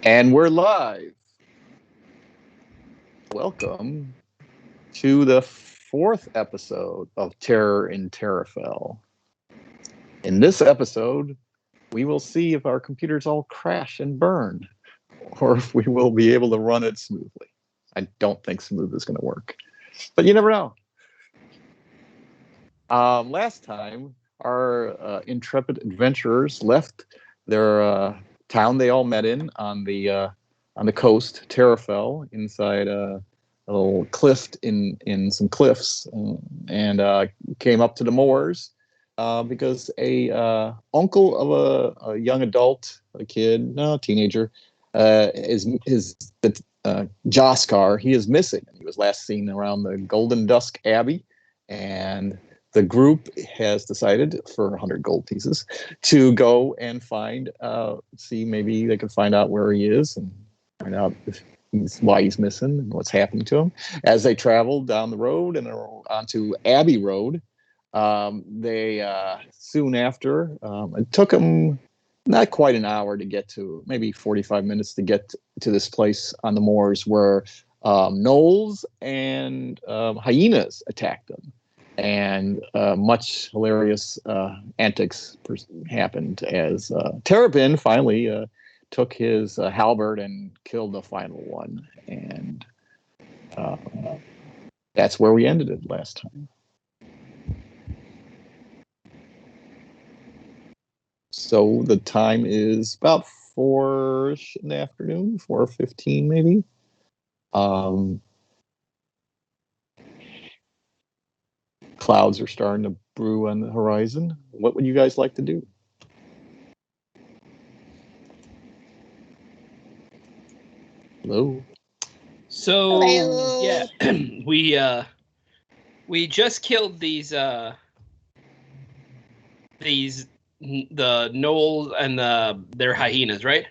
And we're live. Welcome to the 4th episode of Terror in Terafell. In this episode, we will see if our computers all crash and burn, or if we will be able to run it smoothly. I don't think smooth is going to work, but you never know. Last time, our intrepid adventurers left their town they all met in on the coast, Terafell, inside a little cliff in some cliffs, and came up to the moors because a uncle of a young adult, a kid, no, teenager, is Joskar. He is missing. He was last seen around the Golden Dusk Abbey, and the group has decided for 100 gold pieces to go and see maybe they can find out where he is and find out why he's missing and what's happening to him. As they traveled down the road and onto Abbey Road, they soon after, it took them not quite an hour to get to, maybe 45 minutes to get to this place on the moors where gnolls and hyenas attacked them. And much hilarious antics happened as Terabin finally took his halberd and killed the final one. And that's where we ended it last time. So the time is about 4-ish in the afternoon, 4:15 maybe. Clouds are starting to brew on the horizon. What would you guys like to do? Hello. So Hello. yeah, we just killed the gnolls and their hyenas, right?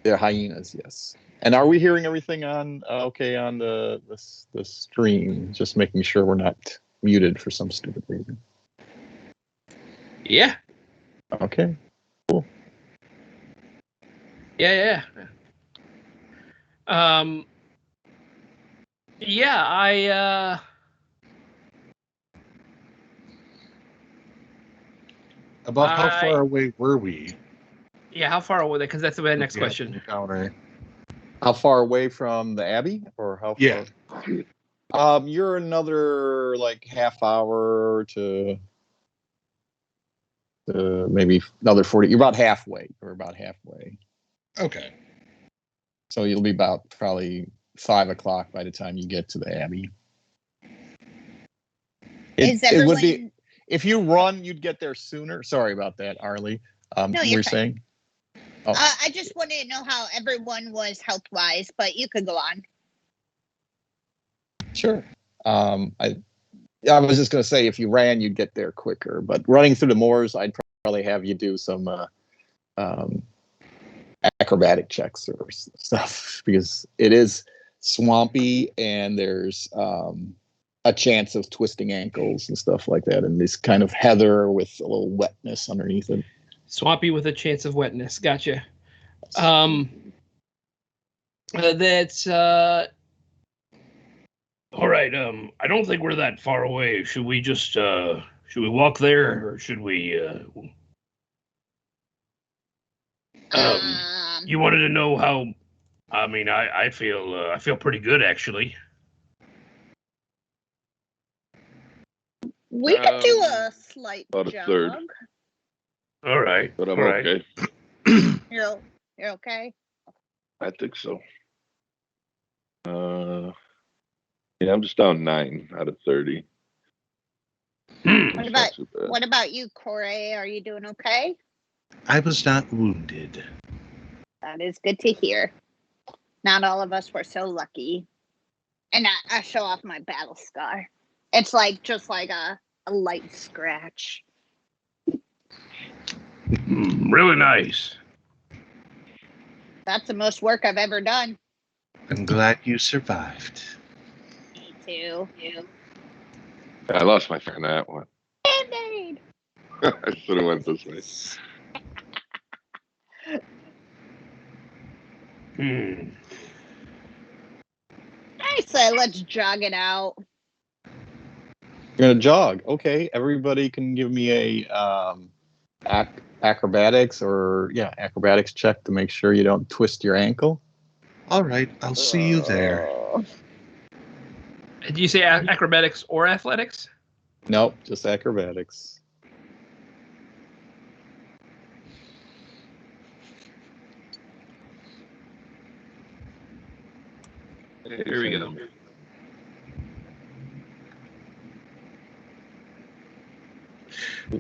They're hyenas, yes. And are we hearing everything on on the stream? Just making sure we're not muted for some stupid reason. Yeah. Okay. Cool. Yeah. Yeah, About how far away were we? Yeah, how far away? Because that's the next question. Encounter. How far away from the Abbey, or how far? Yeah. You're another like half hour to maybe another 40. You're about halfway. Okay. So you'll be about probably 5 o'clock by the time you get to the Abbey. It would be, if you run, you'd get there sooner. Sorry about that, Arlie. No, you were saying? Oh. I just wanted to know how everyone was health-wise, but you could go on. Sure. I was just going to say, if you ran, you'd get there quicker. But running through the moors, I'd probably have you do some acrobatic checks or stuff, because it is swampy and there's a chance of twisting ankles and stuff like that, and this kind of heather with a little wetness underneath it. Swampy with a chance of wetness. Gotcha. That's all right. I don't think we're that far away. Should we just should we walk there, or should we you wanted to know how? I mean, I feel pretty good, actually. We could do a slight about jog. a third. All right. But I'm all right. okay. You're okay? I think so. Yeah, I'm just down 9 out of 30. What about you, Corey? Are you doing okay? I was not wounded. That is good to hear. Not all of us were so lucky. And I show off my battle scar. It's just like a light scratch. Really nice. That's the most work I've ever done. I'm glad you survived. Me too. I lost my friend that one. Band-Aid! I should have went this way. Hmm. I say let's jog it out. You're gonna jog. Okay, everybody can give me a acrobatics acrobatics check to make sure you don't twist your ankle. All right, I'll see you there. Did you say acrobatics or athletics? Nope, just acrobatics. Here we go.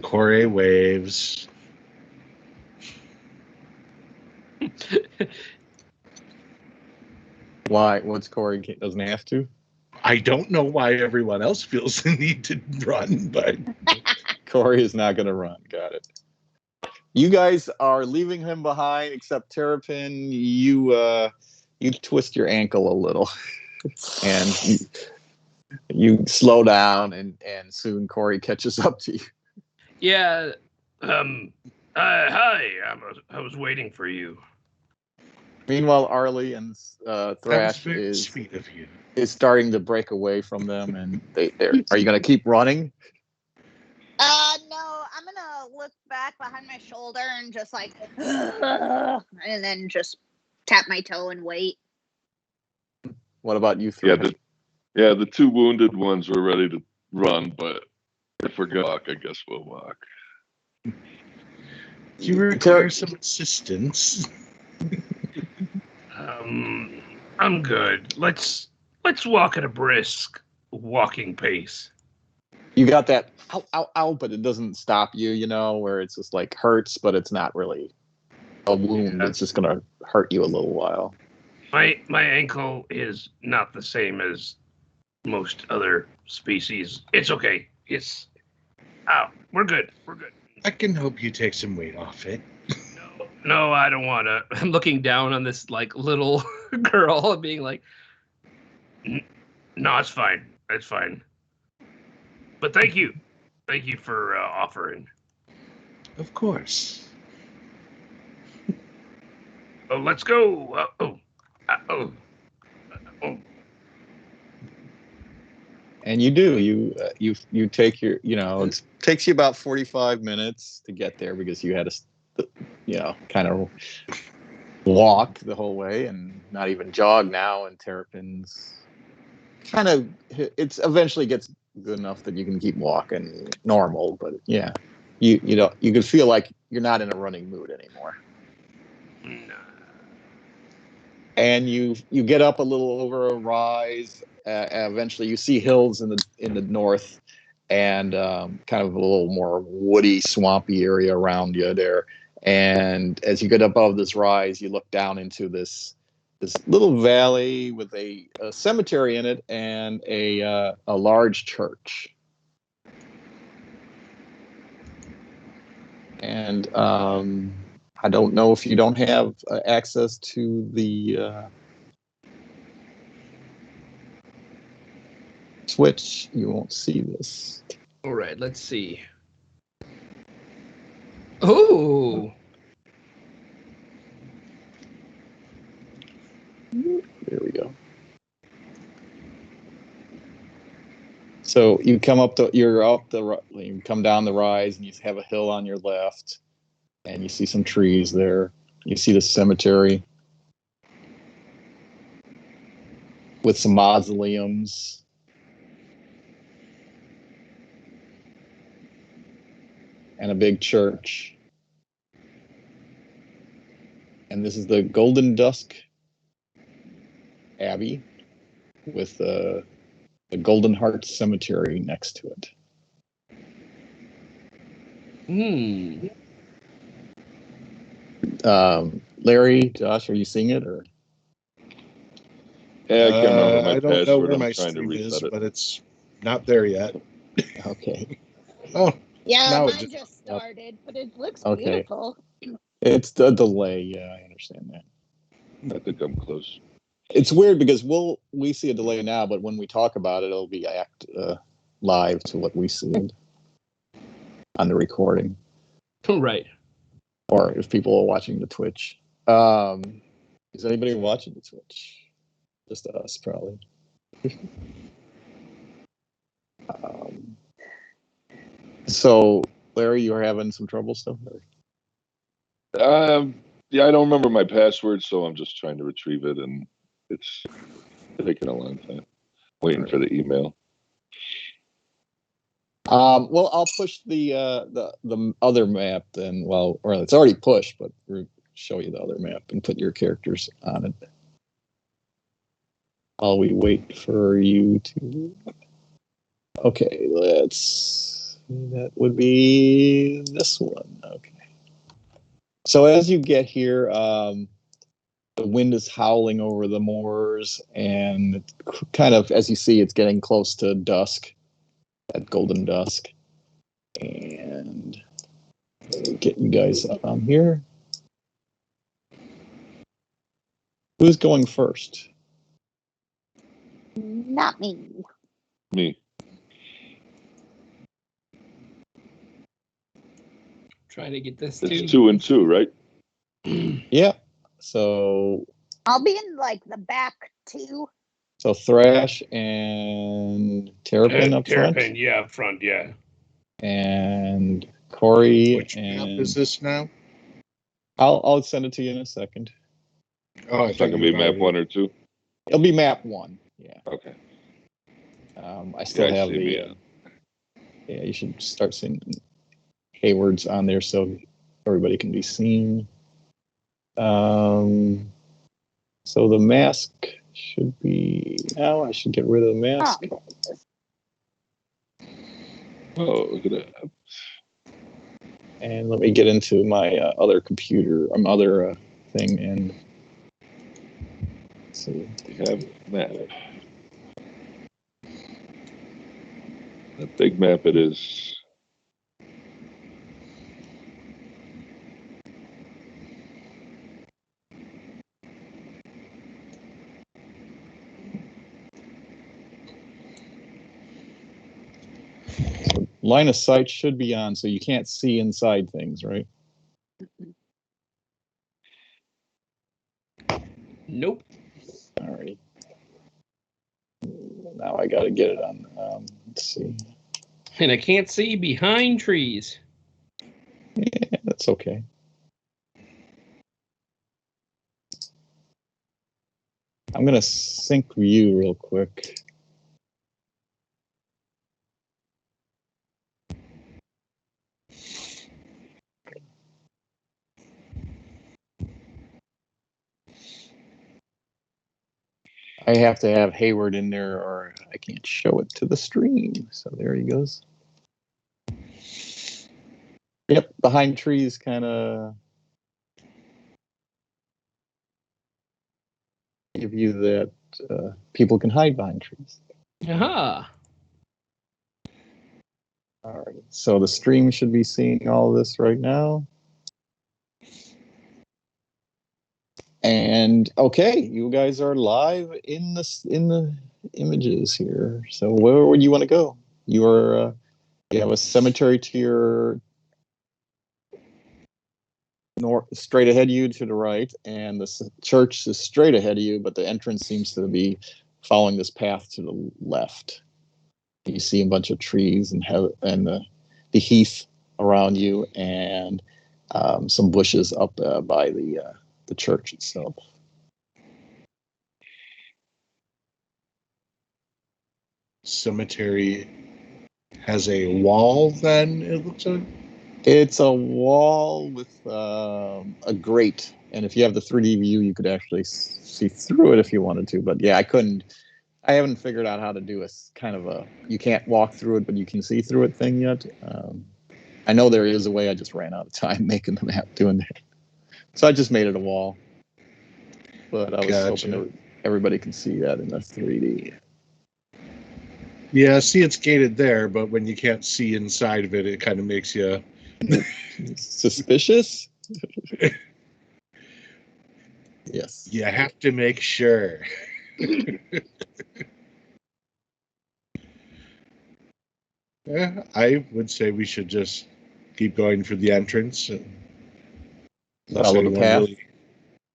Corey waves. Why? What's Corey doesn't have to? I don't know why everyone else feels the need to run, but Corey is not going to run. Got it. You guys are leaving him behind, except Terrapin. You twist your ankle a little, and you slow down, and soon Corey catches up to you. Yeah. Hi. I was waiting for you. Meanwhile, Arlie and that was Thrash very sweet of you. is starting to break away from them, and they're. Are you going to keep running? No, I'm gonna look back behind my shoulder and just like, and then just tap my toe and wait. What about you, Thrash? The two wounded ones were ready to run, but if we're gonna walk, I guess we'll walk. You require some assistance. I'm good. Let's walk at a brisk walking pace. You got that ow, ow, ow, but it doesn't stop you, where it's just like hurts, but it's not really a wound. Yeah. It's just going to hurt you a little while. My ankle is not the same as most other species. It's okay. We're good. We're good. I can help you take some weight off it. No, I don't want to. I'm looking down on this like little girl and being like, No, it's fine. It's fine. But thank you. Thank you for offering. Of course. Oh, let's go. Oh. And you do. You take your, it takes you about 45 minutes to get there because you had to, kind of walk the whole way and not even jog now. And Terrapin's kind of, it's eventually gets good enough that you can keep walking normal. But yeah, you can feel like you're not in a running mood anymore. No. And you get up a little over a rise. Eventually, you see hills in the north, and kind of a little more woody, swampy area around you there. And as you get above this rise, you look down into this little valley with a cemetery in it and a large church. And I don't know if you don't have access to the Switch, you won't see this. all right, let's see. Oh. There we go. So you come you come down the rise, and you have a hill on your left, and you see some trees there. You see the cemetery with some mausoleums. And a big church. And this is the Golden Dusk Abbey with the Golden Heart Cemetery next to it. Larry, Josh, are you seeing it or? Yeah, I can't remember my I don't know password. where I'm my trying to stream is, reset it. but it's not there yet. Okay. Oh, Yeah, now mine it just started, but it looks Okay. beautiful. It's the delay. Yeah, I understand that. I think I'm close. It's weird because we see a delay now, but when we talk about it, it'll be live to what we see on the recording, Right. or if people are watching the Twitch. Is anybody watching the Twitch? Just us, probably. So, Larry, you're having some trouble still? Yeah, I don't remember my password, so I'm just trying to retrieve it, and it's taking a long time. Waiting for the email. Well, I'll push the other map then. Well, or it's already pushed, but we'll show you the other map and put your characters on it. While we wait for you to. Okay, let's. That would be this one. Okay. So as you get here, the wind is howling over the moors, and kind of, as you see, it's getting close to dusk, at golden dusk. And get you guys up on here. Who's going first? Not me. Me. Trying to get this It's too. 2 and 2, right? Yeah. So I'll be in like the back too. Thrash and Terrapin up front. Terrapin, yeah, up front, yeah. And Corey. Which map and is this now? I'll send it to you in a second. Oh, It's not going to be map 1 or 2? It'll be map 1. Yeah. Okay. I still Yeah, I have see the. me. Yeah, you should start seeing Hayward's on there so everybody can be seen. So the mask should be. Now I should get rid of the mask. Oh, look at that. And let me get into my other computer, other thing, and let's see. We have map. A big map it is. So line of sight should be on, so you can't see inside things, right? Nope. Alrighty. Now I got to get it on. Let's see. And I can't see behind trees. Yeah, that's okay. I'm gonna sync view real quick. I have to have Hayward in there or I can't show it to the stream. So there he goes. Yep, behind trees kind of give you that people can hide behind trees. Aha. All right, so the stream should be seeing all this right now. And okay, you guys are live in the images here. So where would you want to go? You have a cemetery to your north, straight ahead of you to the right, and the church is straight ahead of you, but the entrance seems to be following this path to the left. You see a bunch of trees and the heath around you, and some bushes up by the church itself. Cemetery has a wall, then, it looks like? It's a wall with a grate, and if you have the 3D view, you could actually see through it if you wanted to. But yeah, I haven't figured out how to do a kind of a you can't walk through it, but you can see through it thing yet. I know there is a way. I just ran out of time making the map doing that, so I just made it a wall. But I was hoping that everybody can see that in the 3D. Yeah, see, it's gated there, but when you can't see inside of it, it kind of makes you suspicious. Yes. You have to make sure. Yeah, I would say we should just keep going for the entrance. Follow the path. Really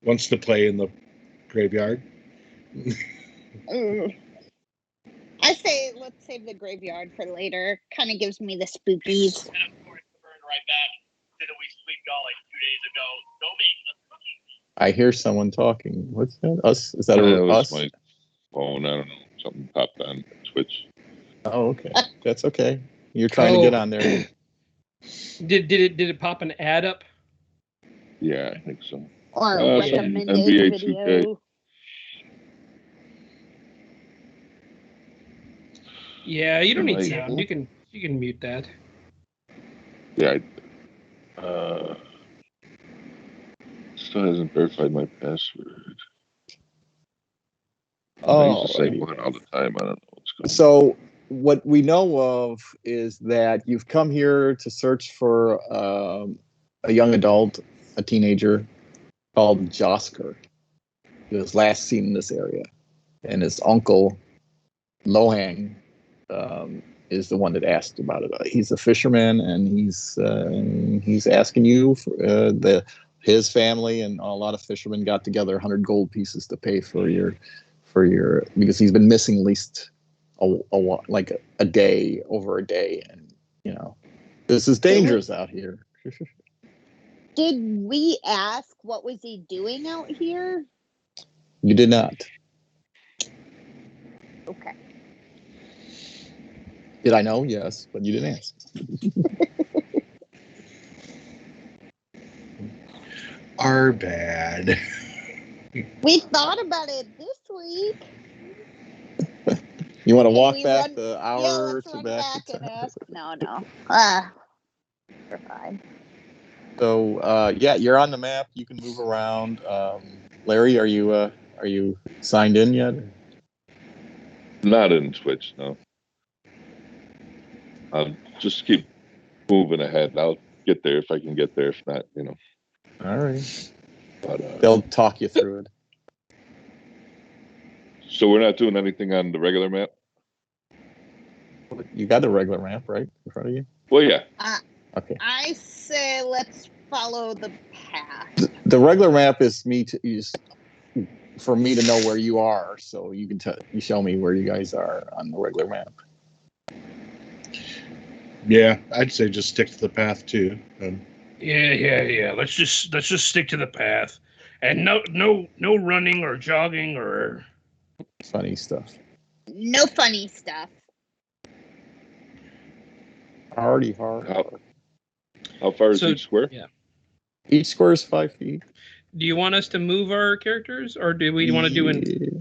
wants to play in the Graveyard. I say let's save the graveyard for later. Kind of gives me the spookies. And of course, the burn right back. Didn't we sweep y'all like 2 days ago? Go make us cookies. I hear someone talking. What's that? Us? Is that That was us? my phone. I don't know. Something popped on Twitch. Oh, okay. That's okay. You're trying to get on there. Did it pop an ad up? Yeah, I think so. Or some recommended NBA video. Yeah, you don't need Like- sound. You can mute that. Yeah. Still hasn't verified my password. I use the same Alrighty. one all the time. I don't know what's going on. So what we know of is that you've come here to search for a young adult, a teenager called Josker. He was last seen in this area, and his uncle Lohang is the one that asked about it. He's a fisherman, and he's asking you for his family and a lot of fishermen got together 100 gold pieces to pay for your because he's been missing at least a day, over a day, and this is dangerous out here. Did we ask what was he doing out here? You did not. Okay. Did I know? Yes, but you didn't ask. Our bad. We thought about it this week. You want to Can walk we back run- the Yeah, hour or let's two run back? back and ask. No. We're fine. So yeah, you're on the map. You can move around. Larry, are you signed in yet? Not in Twitch, no. I'll just keep moving ahead. I'll get there if I can get there. If not, All right. But, They'll talk you through it. so we're not doing anything on the regular map? You got the regular map right in front of you. Well, yeah. Okay. I say let's follow the path. The regular map is for me to know where you are, so you can you show me where you guys are on the regular map. Yeah, I'd say just stick to the path too. Yeah. Let's just stick to the path, and no running or jogging or. Funny stuff. No funny stuff. Hardy hard. How far is So- each square? yeah. Each square is 5 feet. Do you want us to move our characters, or do we want to do Yeah.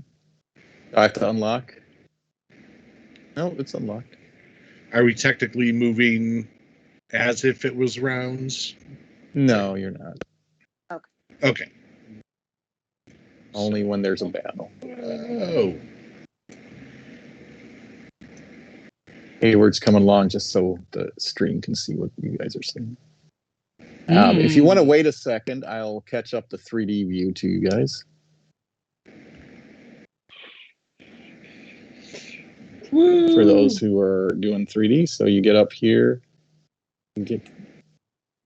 I have to unlock. No, it's unlocked. Are we technically moving as if it was rounds? No, you're not. Okay. Only when there's a battle. Oh. Hayward's coming along just so the stream can see what you guys are seeing. If you want to wait a second, I'll catch up the 3D view to you guys. For those who are doing 3D, so you get up here, you get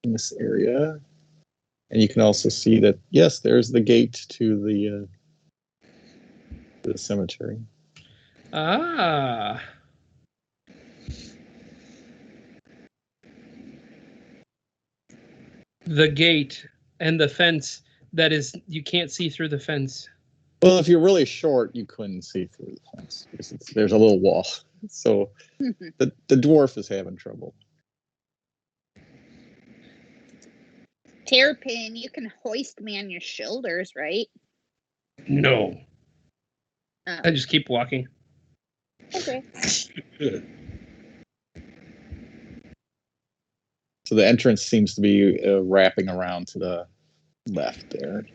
in this area, and you can also see that, yes, there's the gate to the cemetery. Ah. The gate and the fence that is, you can't see through the fence. Well, if you're really short, you couldn't see through the fence because there's a little wall. So the dwarf is having trouble. Terrapin, you can hoist me on your shoulders, right? No. I just keep walking. Okay. So the entrance seems to be wrapping around to the left there.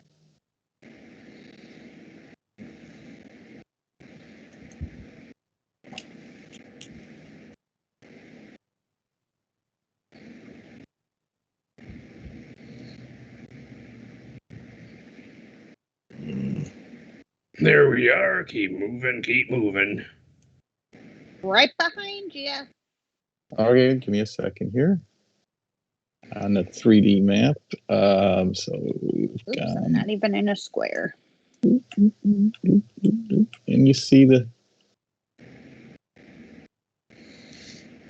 There we are. Keep moving. Right behind you. Okay, give me a second here. On the 3D map. So we've Oops, got... I'm not even in a square. And you see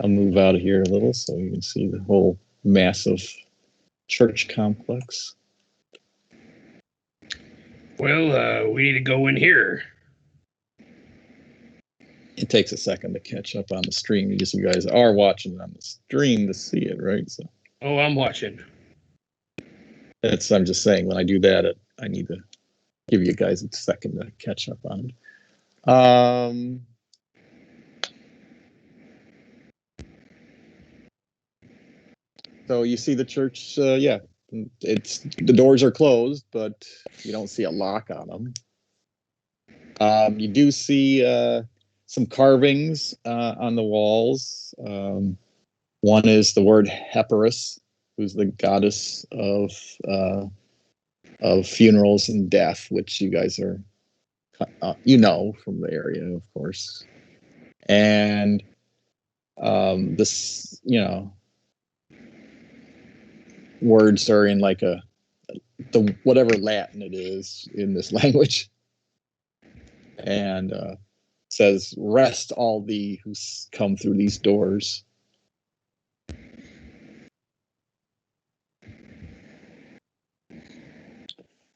I'll move out of here a little so you can see the whole massive church complex. Well, we need to go in here. It takes a second to catch up on the stream. You guys are watching on the stream to see it, right? So Oh, I'm watching. I'm just saying, when I do that, I need to give you guys a second to catch up on it. So you see the church, yeah, the doors are closed, but you don't see a lock on them. You do see some carvings on the walls. One is the word Heparis, who's the goddess of funerals and death, which you guys are, from the area, of course. And this, words are in like the whatever Latin it is in this language, and says, "Rest all thee who come through these doors."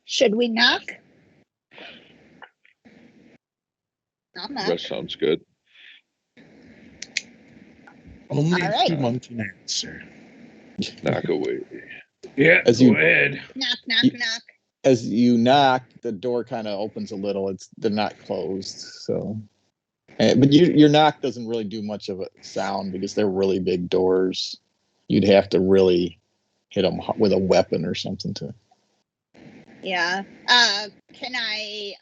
Should we knock? I'll knock. That sounds good. Only All if right. you want an answer. Knock away. Yeah, As go you- ahead. Knock, knock, You- knock. As you knock, the door kind of opens a little. They're not closed, so. But your knock doesn't really do much of a sound because they're really big doors. You'd have to really hit them with a weapon or something to. Yeah. Can I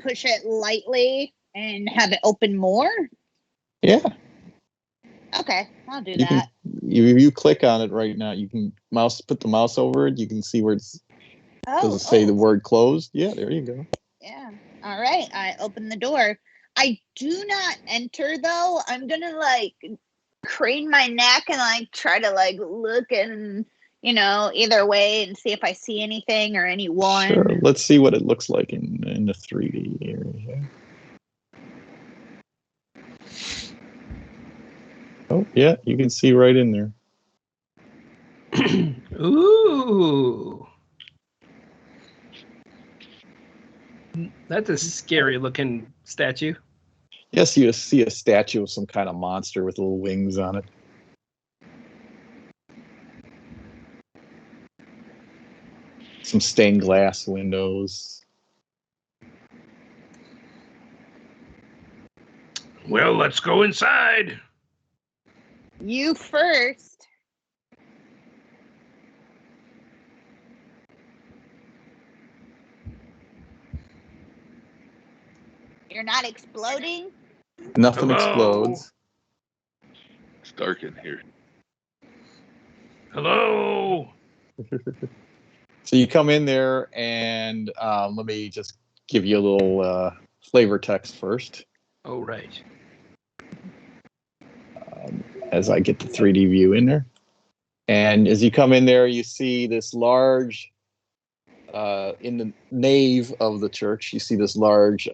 push it lightly and have it open more? Yeah. Okay, I'll do You that. can. You click on it right now. You can put the mouse over it. You can see where does it say the word closed? Yeah, there you go. Yeah. All right. I open the door. I do not enter though. I'm gonna crane my neck and try to look in, either way and see if I see anything or anyone. Sure. Let's see what it looks like in the 3D area. Oh yeah, you can see right in there. Ooh. That's a scary looking statue. Yes, you see a statue of some kind of monster with little wings on it. Some stained glass windows. Well, let's go inside. You first. You're not exploding? Nothing Hello? explodes. It's dark in here. Hello. So you come in there, and let me just give you a little flavor text first, Oh, right. as I get the 3D view in there. And as you come in there, you see this large, in the nave of the church, you see this large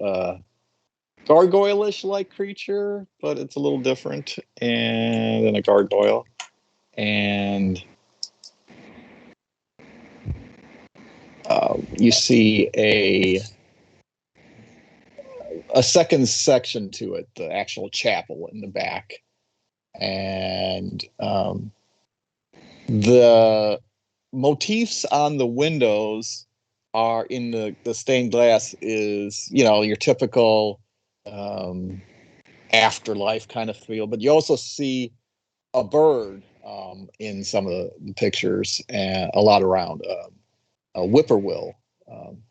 gargoyle-ish like creature, but it's a little different than a gargoyle. And you see a second section to it, the actual chapel in the back. And the motifs on the windows are in the stained glass is, your typical afterlife kind of feel, but you also see a bird in some of the pictures, and a lot around a whippoorwill,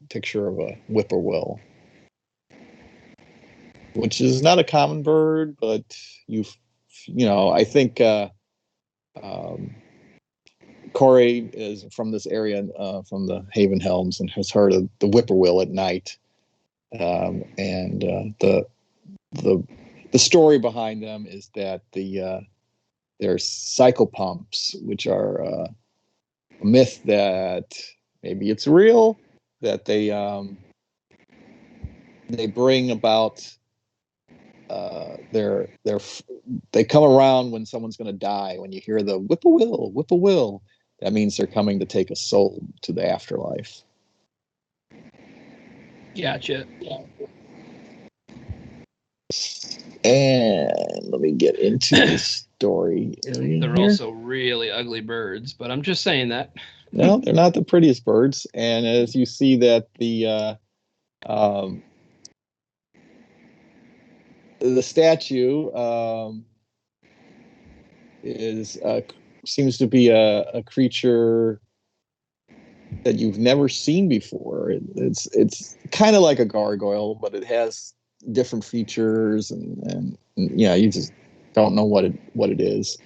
picture of a whippoorwill, which is not a common bird, but I think Corey is from this area, from the Haven Helms, and has heard of the whippoorwill at night, and the story behind them is that they're cycle pumps, which are myth that maybe it's real, that they bring about they come around when someone's going to die. When you hear the whip-a-will, that means they're coming to take a soul to the afterlife. Gotcha. And let me get into the story. They're also really ugly birds, but I'm just saying that. No, they're not the prettiest birds. And as you see that the statue seems to be a creature that you've never seen before. It's kind of like a gargoyle, but it has different features, and yeah, you just don't know what it is.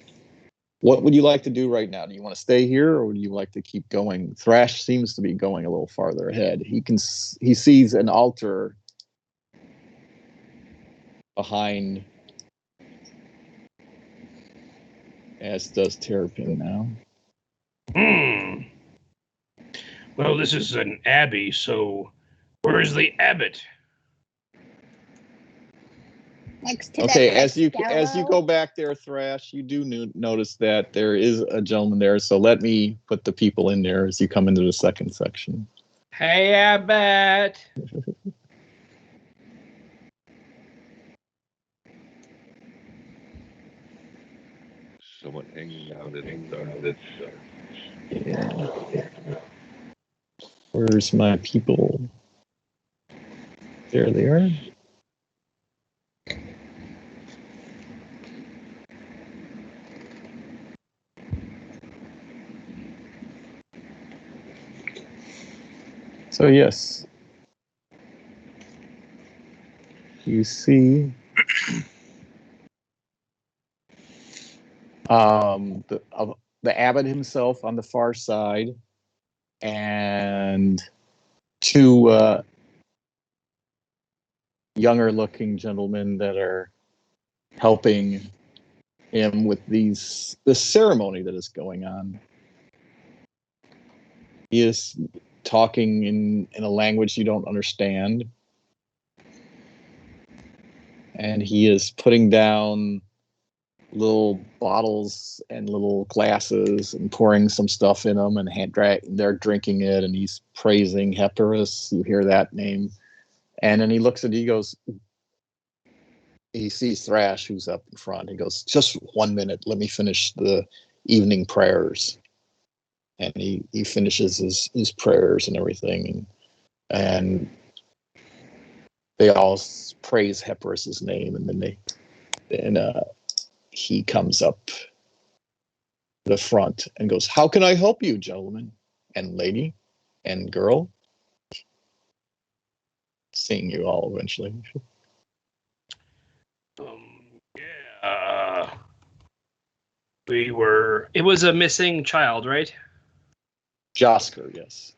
What would you like to do right now? Do you want to stay here, or would you like to keep going? Thrash seems to be going a little farther ahead. He sees an altar behind, as does Terafell now. Well, this is an abbey, so where is the abbot? Next to Okay, that as you Costello. go back there, Thrash, you do notice that there is a gentleman there. So let me put the people in there as you come into the second section. Hey, Abbott. Someone hanging out in the Yeah. Where's my people? There they are. So yes, you see the abbot himself on the far side, and two younger looking gentlemen that are helping him with this ceremony that is going on. He is talking in a language you don't understand, and he is putting down little bottles and little glasses and pouring some stuff in them, and they're drinking it, and he's praising Hephaestus. You hear that name, and then he looks at he goes, he sees Thrash, who's up in front. He goes, just 1 minute, let me finish the evening prayers. And he finishes his prayers and everything, and they all praise Hephaestus' name, and then he comes up the front and goes, how can I help you, gentlemen and lady and girl? Seeing you all eventually. Yeah. It was a missing child, right? Josker, yes.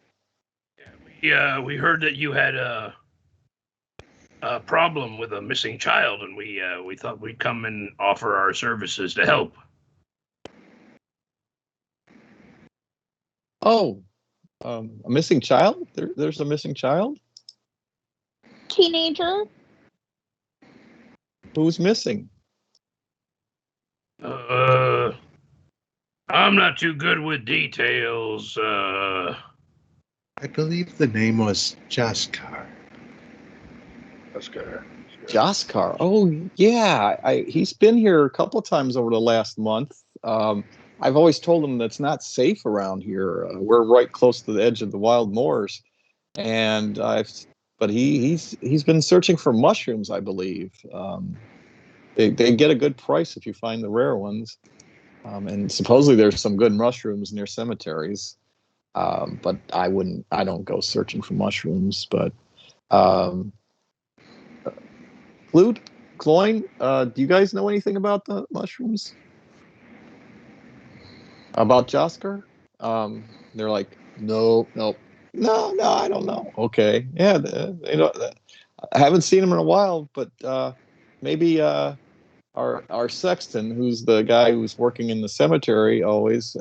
Yeah, we heard that you had a problem with a missing child, and we thought we'd come and offer our services to help. Oh, a missing child? There's a missing child? Teenager. Who's missing? I'm not too good with details. I believe the name was Jaskar. Jaskar. Oh, yeah. He's been here a couple of times over the last month. I've always told him that's not safe around here. We're right close to the edge of the wild moors, but he's been searching for mushrooms, I believe. They get a good price if you find the rare ones, and supposedly there's some good mushrooms near cemeteries. But I don't go searching for mushrooms. But Flute, Cloyne, do you guys know anything about the mushrooms? About Jasker? They're like, no, I don't know. Okay, yeah, I haven't seen him in a while, but maybe our sexton, who's the guy who's working in the cemetery, always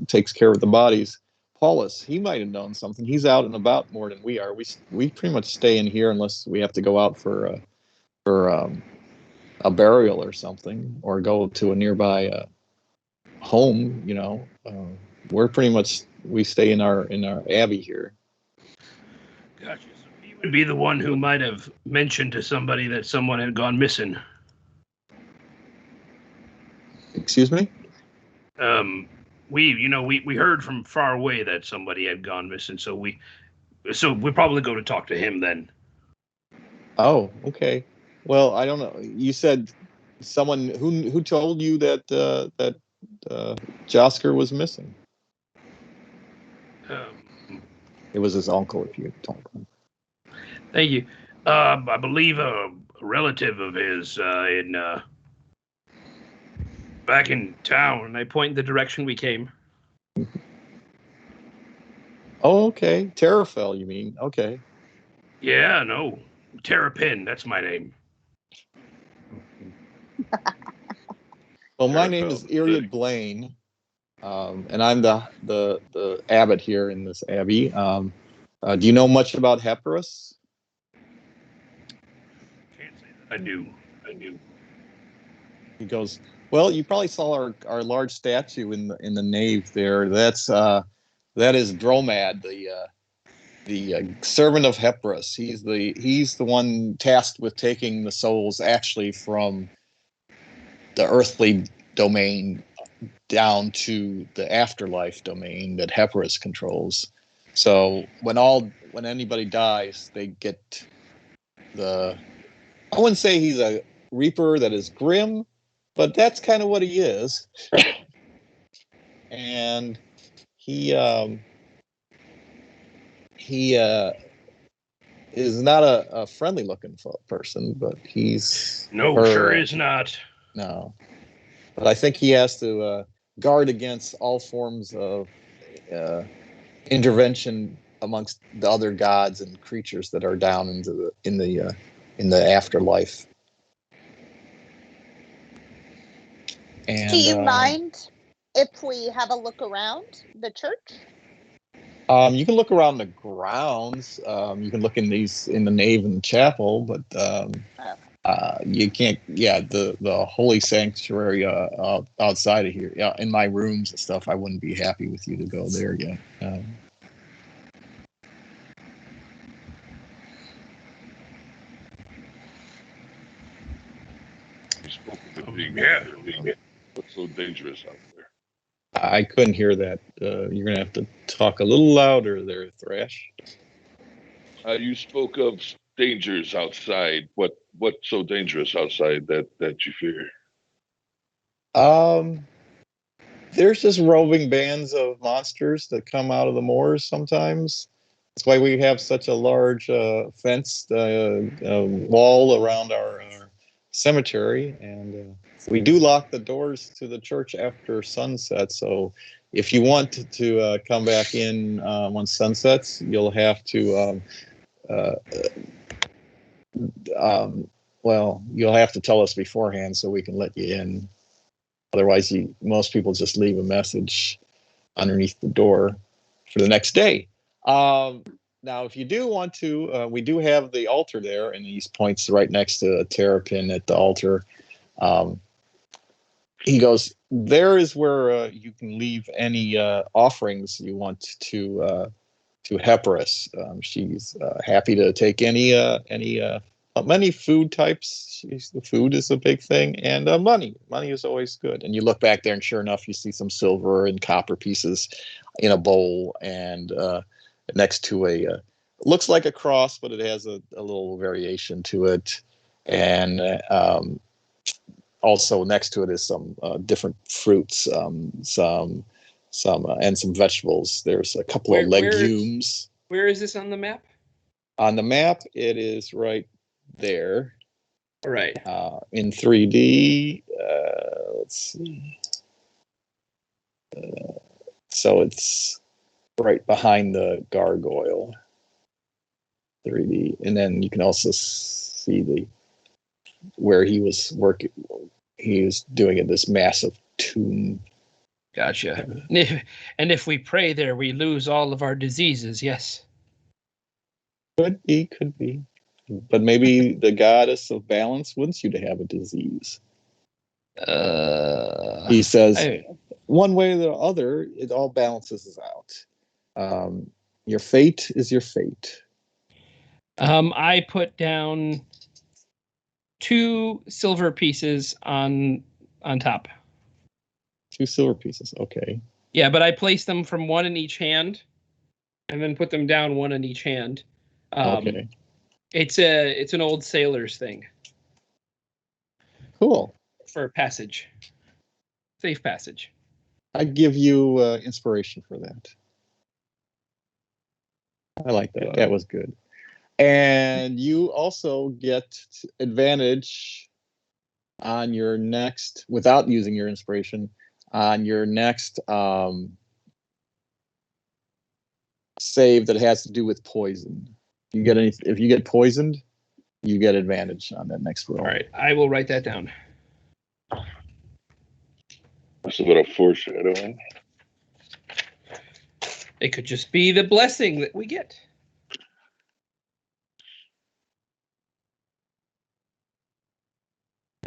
takes care of the bodies. Paulus, he might have known something. He's out and about more than we are. We pretty much stay in here unless we have to go out for a burial or something, or go to a nearby home. We're pretty much, we stay in our abbey here. Gotcha. So he would be the one who might have mentioned to somebody that someone had gone missing. Excuse me? We heard from far away that somebody had gone missing, so we probably go to talk to him then. Oh, okay. Well, I don't know. You said someone who told you that Josker was missing. It was his uncle, if you told him. Thank you. I believe a relative of his back in town, and I point in the direction we came. Oh, okay. Terafell, you mean? Okay. Yeah, no. Terrapin, that's my name. Well, my name is Iriad Blaine, and I'm the abbot here in this abbey. Do you know much about Hepirus? Can't say that I do. He goes, well, you probably saw our large statue in the nave there. That is Dromad, the servant of Hepirus. He's the one tasked with taking the souls actually from the earthly domain down to the afterlife domain that Hepirus controls. So when anybody dies, they get I wouldn't say he's a reaper that is grim, but that's kind of what he is. And he is not a friendly looking person, but he's sure is not. No, but I think he has to guard against all forms of intervention amongst the other gods and creatures that are down in the afterlife. And, do you mind if we have a look around the church? You can look around the grounds. You can look in the nave and chapel, but you can't. Yeah, the holy sanctuary outside of here. Yeah, in my rooms and stuff. I wouldn't be happy with you to go there yet. You spoke of it being what's so dangerous out there? I couldn't hear that. You're gonna have to talk a little louder there, Thrash. You spoke of dangers outside. What's so dangerous outside that you fear? There's just roving bands of monsters that come out of the moors sometimes. That's why we have such a large fenced wall around our cemetery, and we do lock the doors to the church after sunset. So if you want to come back in once sunsets, you'll have to you'll have to tell us beforehand so we can let you in. Otherwise, most people just leave a message underneath the door for the next day. Now, if you do want to, we do have the altar there, and these points right next to a terrapin at the altar. He goes, there is where you can leave any offerings you want to Hepirus. She's happy to take many food types. The food is a big thing, and money. Money is always good. And you look back there, and sure enough, you see some silver and copper pieces in a bowl, and next to looks like a cross, but it has a little variation to it. And also next to it is some different fruits, and some vegetables. There's a couple of legumes. Where is this on the map? On the map, it is right there. All right. In 3D, let's see. So it's right behind the gargoyle. 3D, and then you can also see where he was working. He was doing this massive tomb Gotcha. And if we pray there, we lose all of our diseases. Yes. Could be. But maybe the goddess of balance wants you to have a disease. He says, one way or the other, it all balances out. Your fate is your fate. I put down 2 silver pieces on top. 2 silver pieces. Okay. Yeah, but I placed them from 1 in each hand, and then put them down 1 in each hand. Okay. It's an old sailor's thing. Cool. For passage. Safe passage. I give you inspiration for that. I like that. That was good. And you also get advantage on your next, without using your inspiration, on your next save that has to do with poison. You get if you get poisoned, you get advantage on that next roll. All right, I will write that down. That's a bit of foreshadowing. It could just be the blessing that we get.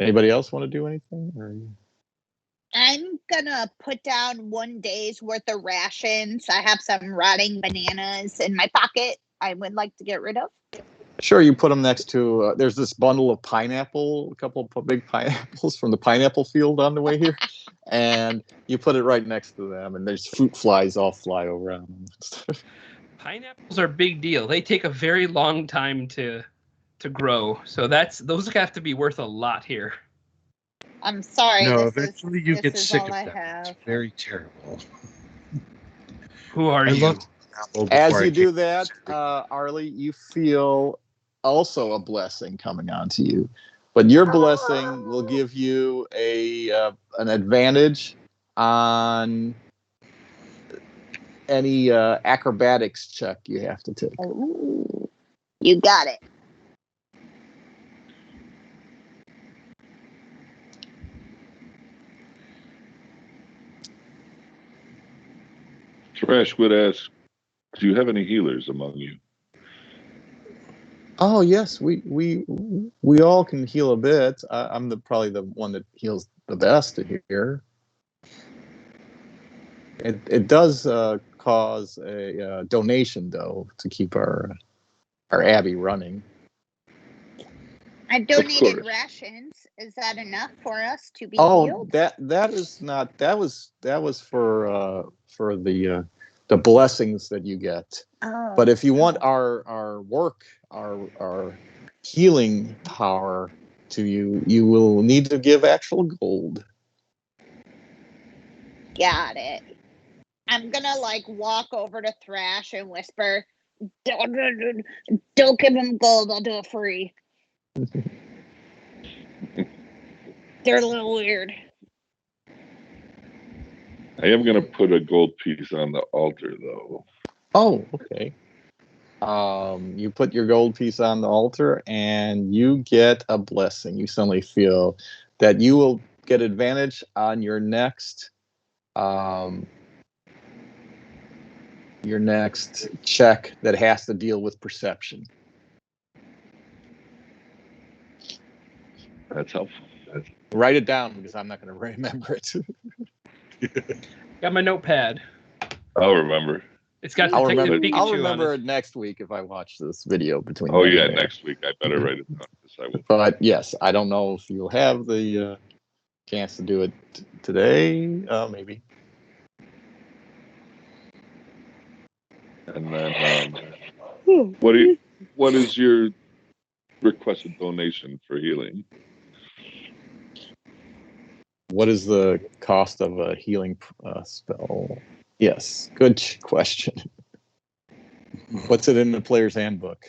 Anybody else want to do anything? Or... I'm gonna put down 1 day's worth of rations. I have some rotting bananas in my pocket I would like to get rid of. Sure, you put them next to, there's this bundle of pineapple, a couple of big pineapples from the pineapple field on the way here, and you put it right next to them, and there's fruit flies all fly around them. Pineapples are a big deal. They take a very long time to grow, so those have to be worth a lot here. I'm sorry. No, eventually you get sick of I that. have. It's very terrible. Who are you? Love apple As before you I do came- that, Arlie, you feel also a blessing coming onto you. But your blessing will give you an advantage on any acrobatics check you have to take. Ooh, you got it. Thrash would ask, do you have any healers among you? Oh yes, we all can heal a bit. I'm probably the one that heals the best here. It does cause a donation though to keep our abbey running. I donated course. rations. Is that enough for us to be Oh, healed? that is not. That was for the blessings that you get. Oh. But if you want our work, our healing power to you, you will need to give actual gold. Got it. I'm gonna walk over to Thrash and whisper, "Don't give him gold. I'll do it free." They're a little weird. I am going to put a gold piece on the altar, though. Oh, okay. You put your gold piece on the altar, and you get a blessing. You suddenly feel that you will get advantage on your next check that has to deal with perception. That's helpful. Write it down because I'm not going to remember it. Got my notepad. I'll remember. It's got I'll Detective remember. Pikachu I'll on remember it. it next week if I watch this video between. Oh, now yeah, and there. next week. I better write it down. I will. But yes, I don't know if you'll have the chance to do it today. Maybe. And then, what is your requested donation for healing? What is the cost of a healing spell? Yes, good question. What's it in the player's handbook?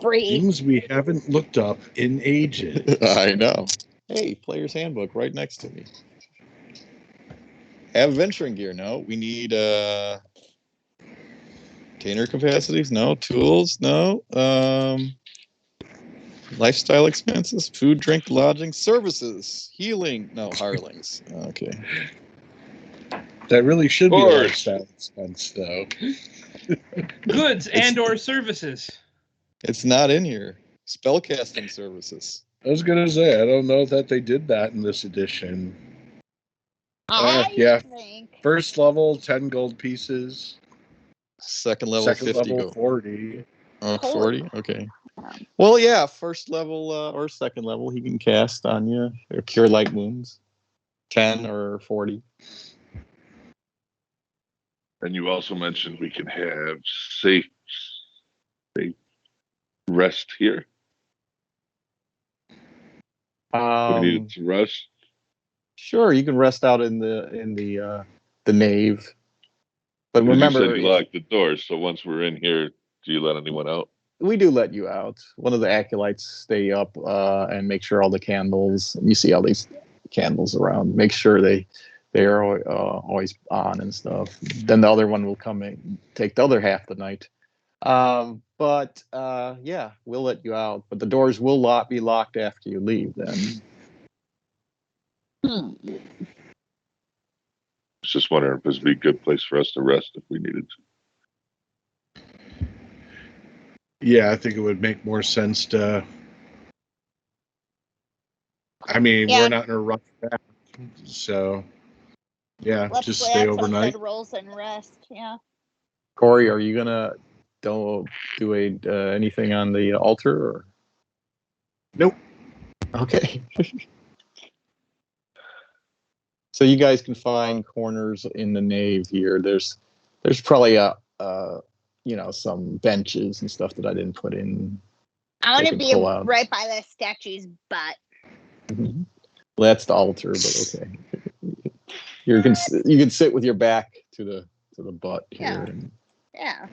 Free. Things we haven't looked up in ages. I know. Hey, player's handbook right next to me. Have venturing gear? No. We need container capacities? No. Tools? No. Lifestyle expenses? Food, drink, lodging, services, healing? No. Hirelings. Okay. That really should be a Or- lifestyle expense, though. Goods and/or services. It's not in here. Spellcasting services. I was gonna say, I don't know that they did that in this edition. I Yeah. think. First level, 10 gold pieces. Second level, Second 50 level, gold. 40. Oh, Holy 40? Okay. crap. Well, yeah, first level or second level, he can cast on you or cure light wounds. 10 or 40. And you also mentioned we can have safe rest here. We needed to rest. Sure, you can rest out in the nave. But 'Cause remember, you said you locked the doors, so once we're in here, do you let anyone out? we do let you out. One of the acolytes stay up and make sure all the candles. You see all these candles around. Make sure they are always on and stuff. Then the other one will come in, take the other half the night. But yeah, we'll let you out. But the doors will be locked after you leave. Then. Hmm. I was just wondering if this would be a good place for us to rest if we needed to. Yeah, I think it would make more sense to. I mean, Yeah. we're not in a rush back, so yeah, Let's just lay stay out some overnight. bedrolls and rest. Yeah. Corey, are you gonna do anything on the altar? Or? Nope. Okay. So you guys can find corners in the nave here. There's probably some benches and stuff that I didn't put in. I want They to can be pull out. right by the statue's butt. Well, that's the altar, but okay. You can sit with your back to the butt here, Yeah. and Yeah.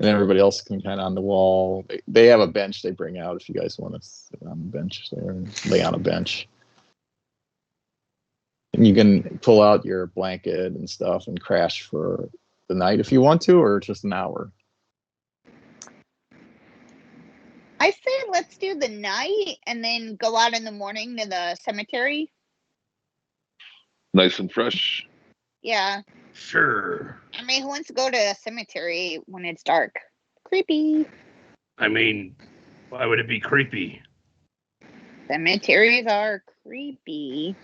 everybody else can kind of on the wall. They have a bench they bring out if you guys want to sit on the bench there and lay on a bench. And you can pull out your blanket and stuff and crash for the night if you want to, or just an hour. I say let's do the night and then go out in the morning to the cemetery. Nice and fresh. Yeah. Sure. I mean, who wants to go to a cemetery when it's dark? Creepy. I mean, why would it be creepy? Cemeteries are creepy.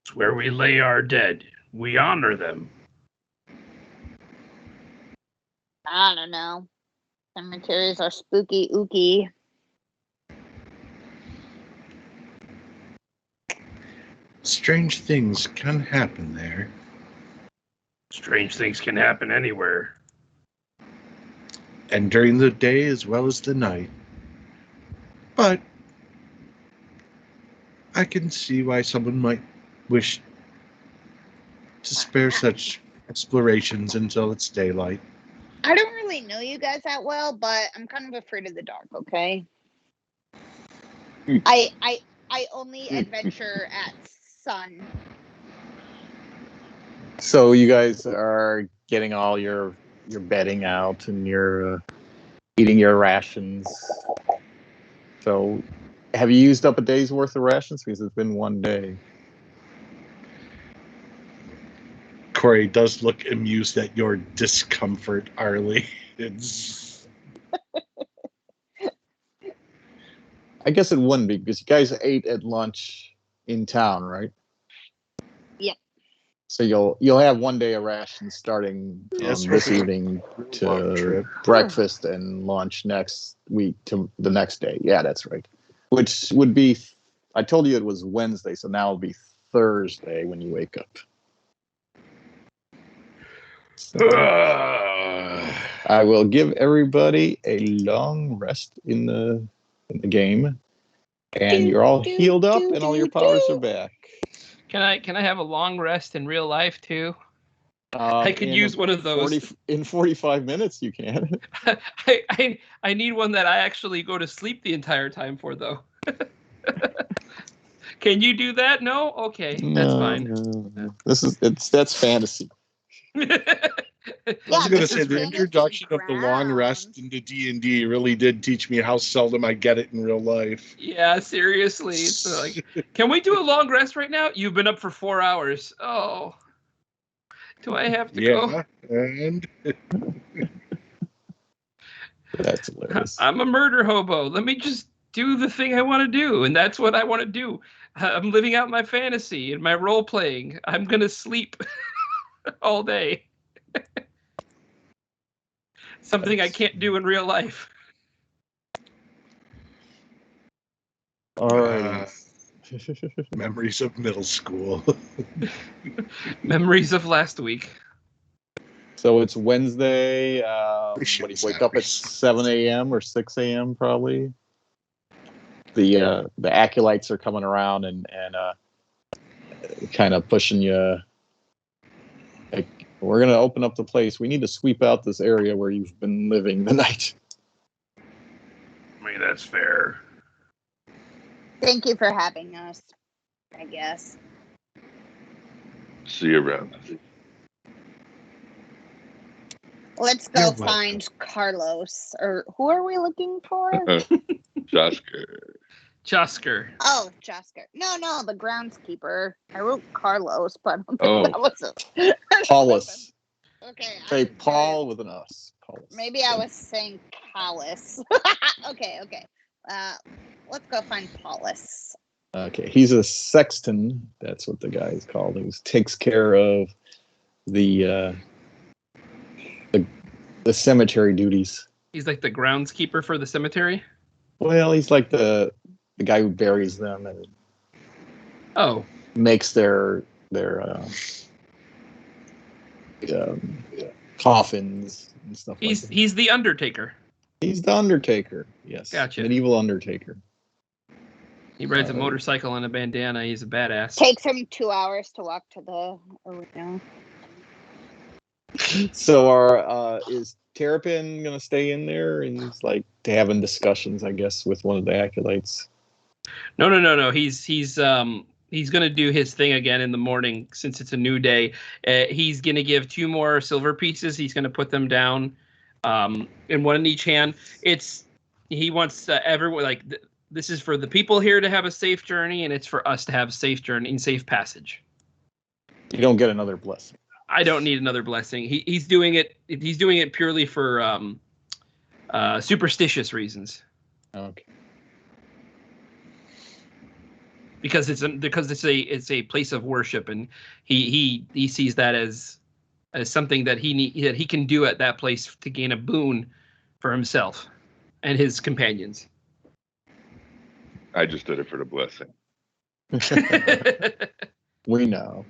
It's where we lay our dead. We honor them. I don't know. Cemeteries are spooky ooky. Strange things can happen there. Strange things can happen anywhere. And during the day as well as the night. But I can see why someone might wish to spare such explorations until it's daylight. I don't really know you guys that well, but I'm kind of afraid of the dark, okay? I only adventure at sun. So you guys are getting all your bedding out and you're eating your rations. So have you used up a day's worth of rations? Because it's been one day. Corey does look amused at your discomfort, Arlie. It's... I guess it wouldn't be because you guys ate at lunch in town, right? Yep. So you'll have one day of rations starting Yes, this for sure. evening Long to trip. breakfast and lunch next week to the next day. Yeah, that's right. Which would be, I told you it was Wednesday, so now it'll be Thursday when you wake up. I will give everybody a long rest in the game, and you're all healed up, and all your powers are back. Can I have a long rest in real life too? I could use one of those. In 45 minutes, you can. I need one that I actually go to sleep the entire time for, though. Can you do that? No? Okay, that's fine. No. That's fantasy. I was Yeah, going to this say is the fantasy introduction of the long rest grounds. into D&D really did teach me how seldom I get it in real life. Yeah, seriously. It's like, can we do a long rest right now? You've been up for 4 hours. Oh. Do I have to go? Yeah, and That's hilarious. I'm a murder hobo. Let me just do the thing I want to do, and that's what I want to do. I'm living out my fantasy and my role playing. I'm gonna sleep all day. Something I can't do in real life. All right. memories of middle school. Memories of last week. So it's Wednesday. What do you wake up at Saturdays. 7 a.m. or 6 a.m. probably? The acolytes are coming around and kind of pushing you. Like, we're gonna open up the place. We need to sweep out this area where you've been living the night. I mean, that's fair. Thank you for having us, I guess. See you around. Let's go You're welcome. find Carlos. Or who are we looking for? Josker. Oh, Josker. No, the groundskeeper. I wrote Carlos, but I don't think Oh. that was it. Paulus. Okay. Say Paul with an us. Paulus. Maybe I was saying Callus. Okay. Let's go find Paulus. Okay, he's a sexton. That's what the guy is called. He takes care of the cemetery duties. He's like the groundskeeper for the cemetery. Well, he's like the guy who buries them and makes their coffins and stuff like that. He's the Undertaker. He's the Undertaker. Yes. Gotcha. Medieval Undertaker. He rides a motorcycle and a bandana. He's a badass. Takes him 2 hours to walk to the arena. So is Terrapin gonna stay in there and he's like having discussions, I guess, with one of the acolytes? No. He's gonna do his thing again in the morning since it's a new day. He's gonna give 2 more silver pieces. He's gonna put them down, in one in each hand. He wants everyone this is for the people here to have a safe journey, and it's for us to have a safe journey and safe passage. You don't get another blessing. I don't need another blessing. He's doing it. He's doing it purely for superstitious reasons. Okay. Because it's a place of worship, and he sees that as something that he can do at that place to gain a boon for himself and his companions. I just did it for the blessing. We know.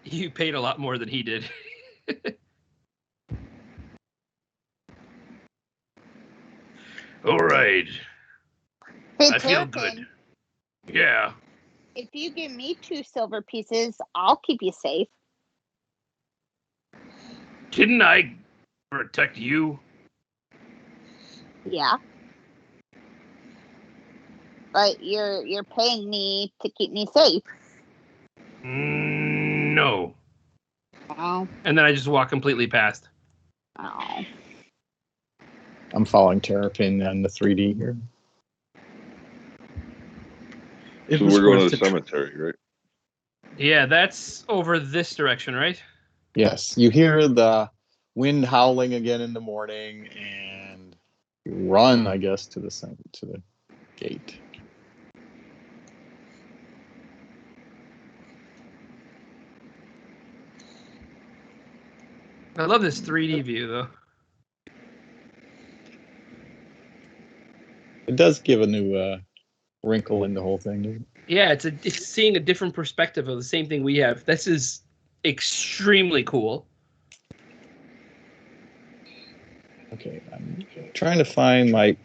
You paid a lot more than he did. All right. Hey, I feel Terrapin, good. Yeah. if you give me 2 silver pieces, I'll keep you safe. Didn't I protect you? Yeah. But you're paying me to keep me safe. No. Oh. And then I just walk completely past. Oh. I'm following Terrapin on the 3D here. It So was we're going worth to the the cemetery, right? Yeah, that's over this direction, right? Yes, you hear the wind howling again in the morning, and you run, I guess, to the gate. I love this 3D view, though. It does give a new wrinkle in the whole thing, doesn't it? Yeah, it's seeing a different perspective of the same thing we have. This is extremely cool. Okay, I'm trying to find my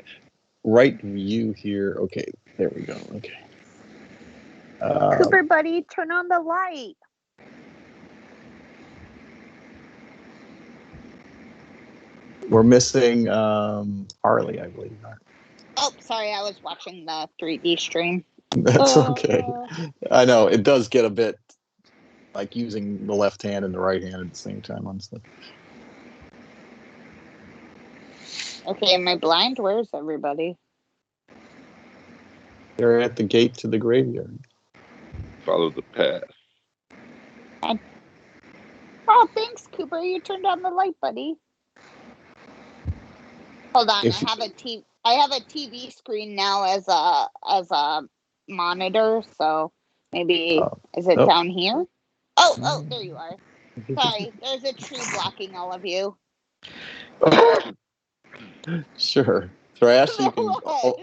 right view here. Okay, there we go. Okay. Cooper buddy, turn on the light. We're missing Harley, I believe. Oh, sorry, I was watching the 3D stream. That's okay. I know it does get a bit like using the left hand and the right hand at the same time on stuff. Okay, am I blind? Where's everybody? They're at the gate to the graveyard. Follow the path. Oh, thanks, Cooper. You turned on the light, buddy. Hold on, If- I have a TV screen now as a monitor, so maybe is it nope. down here? Oh, there you are. Sorry, there's a tree blocking all of you. Sure. Thrash, There was.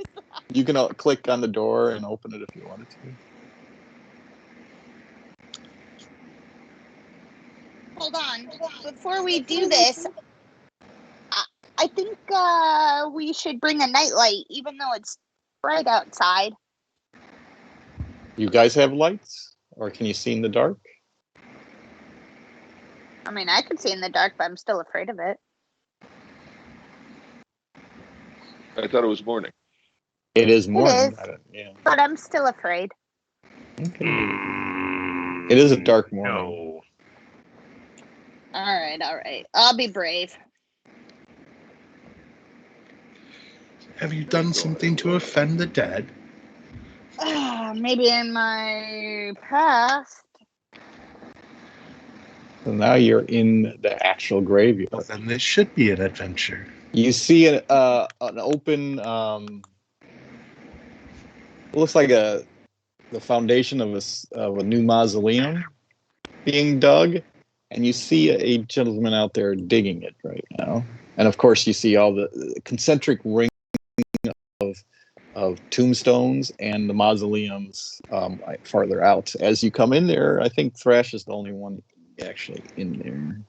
you can click on the door and open it if you wanted to. Hold on. Before we do this, I think we should bring a nightlight, even though it's bright outside. You guys have lights? Or can you see in the dark? I mean, I can see in the dark, but I'm still afraid of it. I thought it was morning. It is morning. is. Yeah. But I'm still afraid. Okay. Mm, It is a dark morning. No. All right. I'll be brave. Have you done something to offend the dead? Maybe in my past. So now you're in the actual Well, graveyard. then this should be an adventure. You see an open, looks like the foundation of a new mausoleum being dug, and you see a gentleman out there digging it right now. And of course, you see all the concentric ring of tombstones and the mausoleums farther out. As you come in there, I think Thrash is the only one actually in there.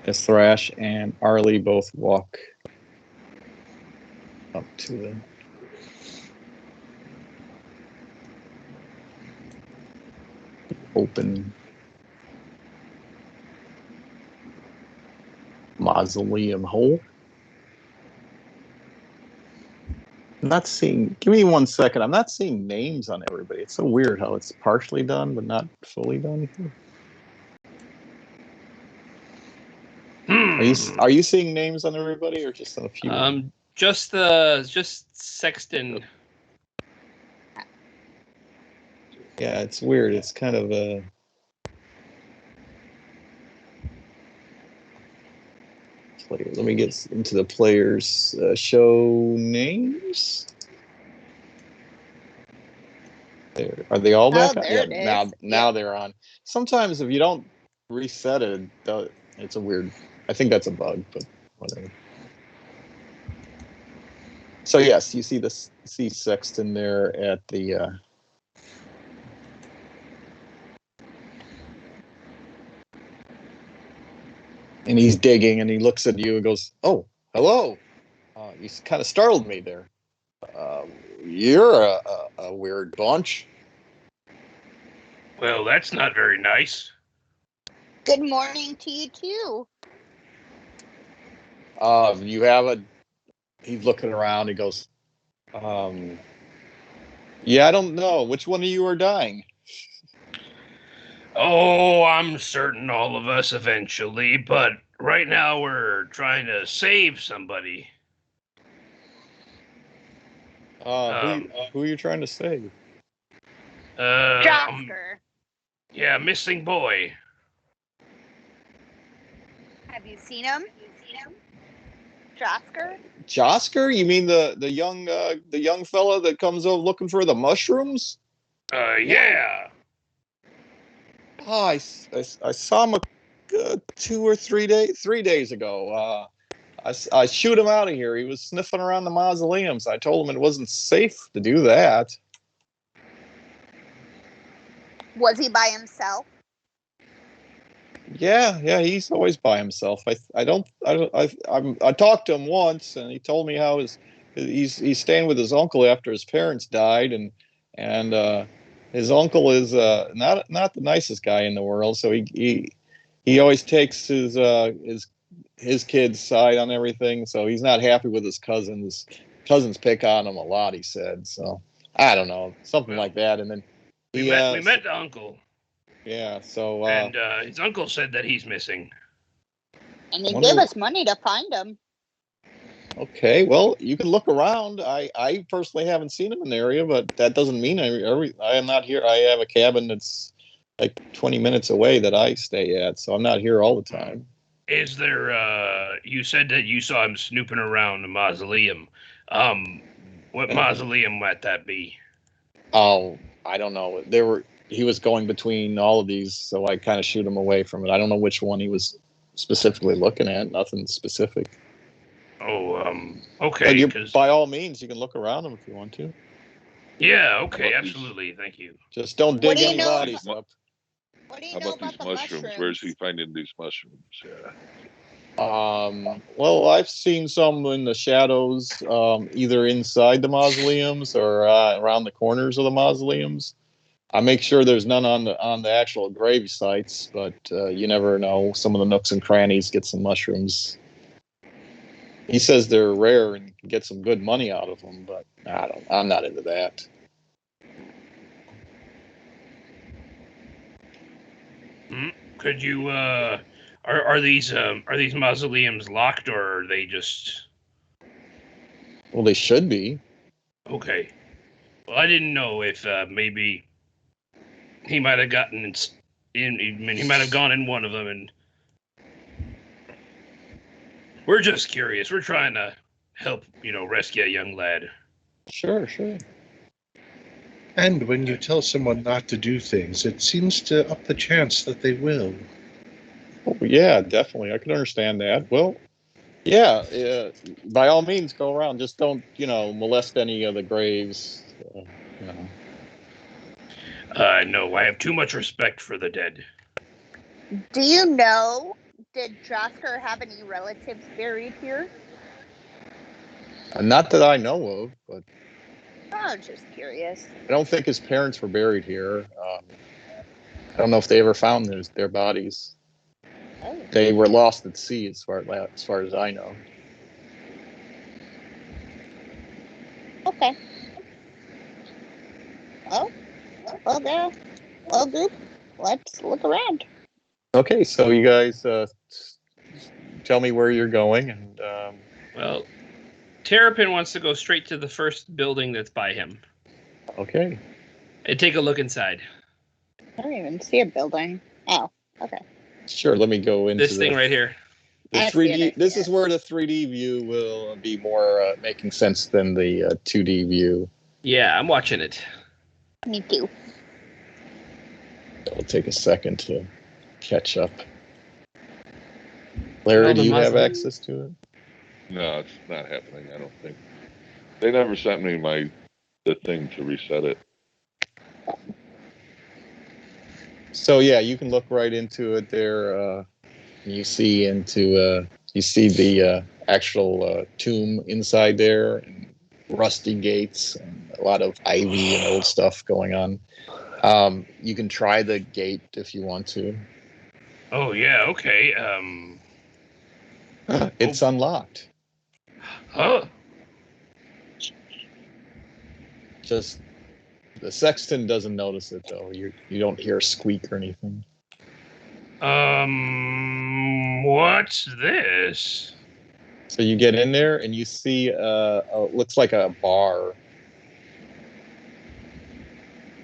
As Thrash and Arlie both walk up to the open mausoleum hole. I'm not seeing, give me 1 second. I'm not seeing names on everybody. It's so weird how it's partially done, but not fully done. Are you seeing names on everybody or just on a few? Just Sexton. Yeah, it's weird. It's kind of a. Let me get into the players' show names. There, are they all back? Oh, there it is. Now they're on. Sometimes if you don't reset it, it's a weird. I think that's a bug, but whatever. So yes, you see Sexton there at the. And he's digging, and he looks at you and goes, "Oh, hello." You kind of startled me there. You're a weird bunch. Well, that's not very nice. Good morning to you too. You have a. He's looking around. He goes, "Yeah, I don't know. Which one of you are dying?" Oh, I'm certain all of us eventually, but right now we're trying to save somebody. Who are you trying to save? Josker. Yeah, missing boy. Have you seen him? Josker? Josker? You mean the young fella that comes over looking for the mushrooms? Yeah. Oh, I saw him 2 or 3 days ago. I shoot him out of here. He was sniffing around the mausoleums. I told him it wasn't safe to do that. Was he by himself? Yeah, he's always by himself. I talked to him once, and he told me how he's staying with his uncle after his parents died, and his uncle is not the nicest guy in the world. So he always takes his kid's side on everything. So he's not happy with his cousins. Cousins pick on him a lot, he said. So I don't know, something like that. And then we met the uncle. Yeah, so and his uncle said that he's missing. And he gave us money to find him. Okay, well, you can look around. I personally haven't seen him in the area, but that doesn't mean I am not here. I have a cabin that's like 20 minutes away that I stay at, so I'm not here all the time. Is there? You said that you saw him snooping around the mausoleum. What mausoleum might that be? Oh, I don't know. He was going between all of these, so I kind of shoot him away from it. I don't know which one he was specifically looking at. Nothing specific. Oh, But okay. by all means, you can look around him if you want to. Yeah, okay, How about absolutely. Thank you. Just don't What dig do you any know bodies about- up. What do you How know about these about the mushrooms? Where's he finding these mushrooms? Yeah. Well, I've seen some in the shadows, either inside the mausoleums or around the corners of the mausoleums. I make sure there's none on the actual grave sites, but you never know. Some of the nooks and crannies get some mushrooms. He says they're rare and can get some good money out of them, but I'm not into that. Could you? Are these mausoleums locked, or are they just? Well, they should be. Okay. Well, I didn't know if maybe he might have gotten he might have gone in one of them, and we're just curious. We're trying to help, rescue a young lad. Sure. And when you tell someone not to do things, it seems to up the chance that they will. Oh, yeah, definitely. I can understand that. Well, yeah, by all means, go around. Just don't, molest any of the graves. No, I have too much respect for the dead. Do you know? Did Josker have any relatives buried here? Not that I know of, but Oh, just curious. I don't think his parents were buried here. I don't know if they ever found their bodies. Oh. They were lost at sea, as far as I know. Okay. Oh, well, there. Well, group, let's look around. Okay, so you guys tell me where you're going, and Well, Terrapin wants to go straight to the first building that's by him okay. and take a look inside. I don't even see a building. Oh, okay. Sure, let me go into This thing right here. The I see 3D. it This here. is where the 3D view will be more making sense than the 2D view. Yeah, I'm watching it. Me too. It'll take a second to catch up. Larry, Well, do the you have muzzle- access to it? No, it's not happening. I don't think. They never sent me the thing to reset it. So yeah, you can look right into it there. You see the actual tomb inside there, and rusty gates, and a lot of ivy and old stuff going on. You can try the gate if you want to. Oh yeah, okay. It's unlocked. Huh? Just the sexton doesn't notice it though. You don't hear a squeak or anything. What's this? So you get in there and you see looks like a bar.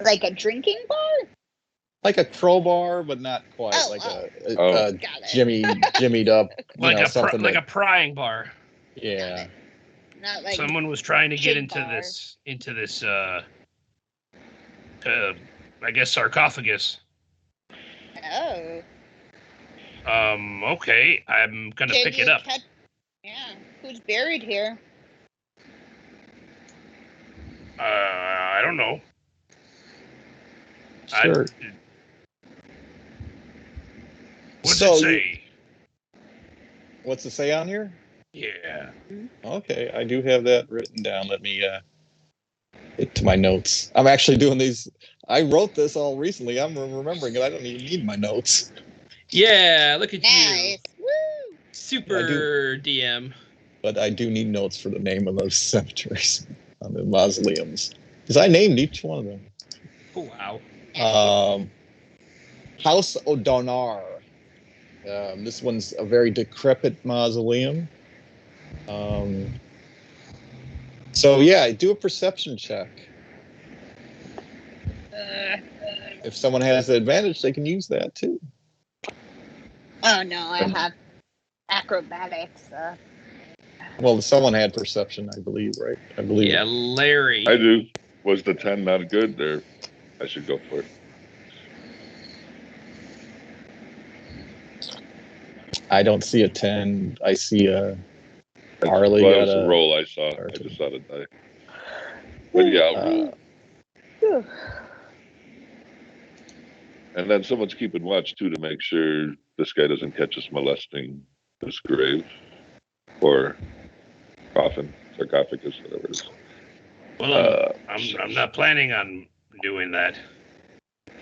Like a drinking bar? Like a crowbar, but not quite. Oh, like oh. a Got it. jimmied up. Like something a prying bar. yeah. Not like Someone was trying to get Jig into bar. this I guess sarcophagus. Oh. Okay, I'm gonna Did pick you it up. Yeah. Who's buried here? I don't know. Sure. What's So it say? What's it say on here? Yeah. Okay, I do have that written down. Let me get to my notes. I'm actually doing these. I wrote this all recently. I'm remembering it. I don't even need my notes. Yeah, look at you. Nice. Woo! Super DM. But I do need notes for the name of those cemeteries on the mausoleums. Because I named each one of them. Oh, wow. House O'Donar. This one's a very decrepit mausoleum. So yeah, do a perception check. If someone has the advantage, they can use that too. Oh no, I have acrobatics. Well, someone had perception, I believe, right? I believe. Yeah, Larry. I do. Was the 10 not good, or I should go for it? I don't see a 10. I see a That's, Harley well, that got was the a. roll I saw. I just saw the die. But yeah, I'll roll. And then someone's keeping watch too to make sure this guy doesn't catch us molesting this grave or coffin, sarcophagus, whatever it is. Well, I'm not planning on doing that.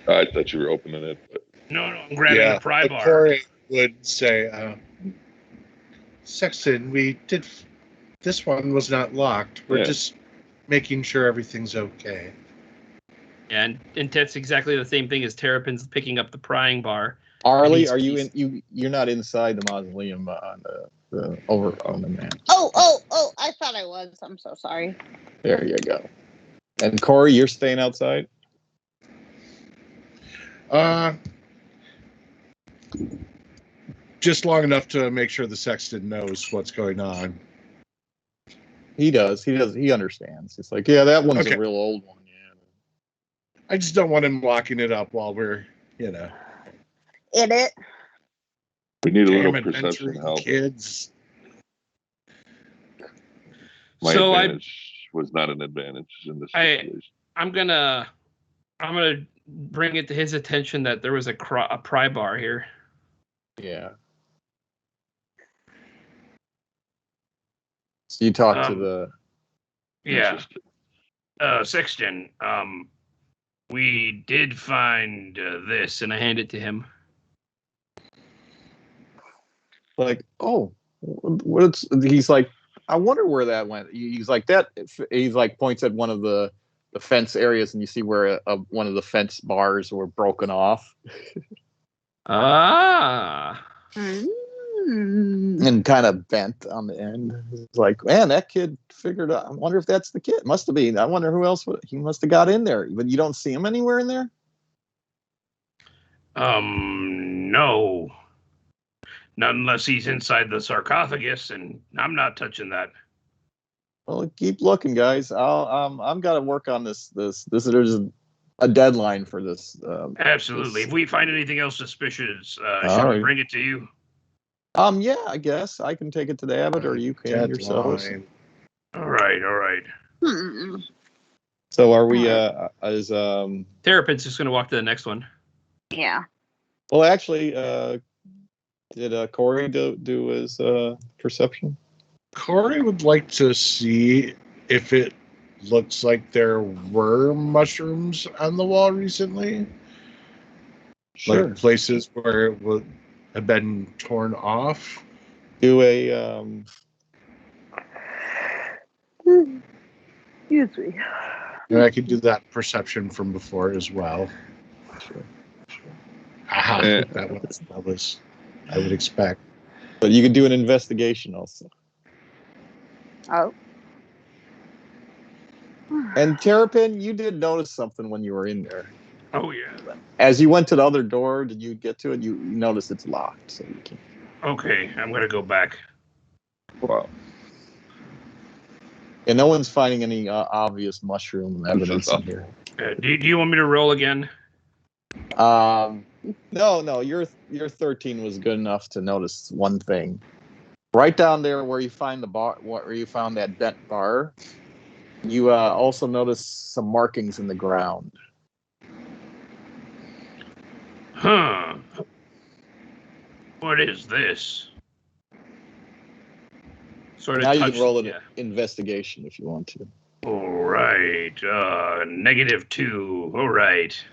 I thought you were opening it, but No, I'm grabbing the pry but bar. Corey would say, Sexton, this one was not locked. We're Yeah. just making sure everything's okay. And that's exactly the same thing as Terrapin's picking up the prying bar. Harley, are you in? You're not inside the mausoleum on the over on the map. Oh! I thought I was. I'm so sorry. There you go. And Corey, you're staying outside. Just long enough to make sure the sexton knows what's going on. He does. He understands. It's like, yeah, that one's Okay. a real old one. Yeah. I just don't want him locking it up while we're, It. we need a little damn perception adventuring help. kids. My So advantage was not an advantage in this situation. I'm gonna bring it to his attention that there was a pry bar here. Yeah. So you talk to the. Yeah. Sexton, we did find this. And I hand it to him. Like, oh, what's he's like, I wonder where that went. He's like that. He's like points at one of the fence areas, and you see where one of the fence bars were broken off. And kind of bent on the end. It's like, man, that kid figured out. I wonder if that's the kid. Must have been. I wonder who else he must have got in there. But you don't see him anywhere in there? No. Not unless he's inside the sarcophagus, and I'm not touching that. Well, keep looking, guys. I'm got to work on this. There's a deadline for this. Absolutely. If we find anything else suspicious, should right. we bring it to you? Yeah, I guess I can take it to the abbot, or you can yourselves. All right. So are we? Is Terrapin's just gonna walk to the next one. Yeah. Well, actually, did Corey do his perception? Corey would like to see if it looks like there were mushrooms on the wall recently. Sure. Like places where it would have been torn off. Do a. Excuse me. And I could do that perception from before as well. Sure. That was I would expect. But you could do an investigation also. Oh. And Terrapin, you did notice something when you were in there. Oh, yeah. As you went to the other door, did you get to it? You notice it's locked. So you can. Okay, I'm going to go back. Wow. And no one's finding any obvious mushroom evidence in here. Do you want me to roll again? No. Your 13 was good enough to notice one thing. Right down there where you find the bar, where you found that bent bar, you also notice some markings in the ground. Huh. What is this? Sort of Now you touch, can roll an yeah. investigation if you want to. All right. -2. All right.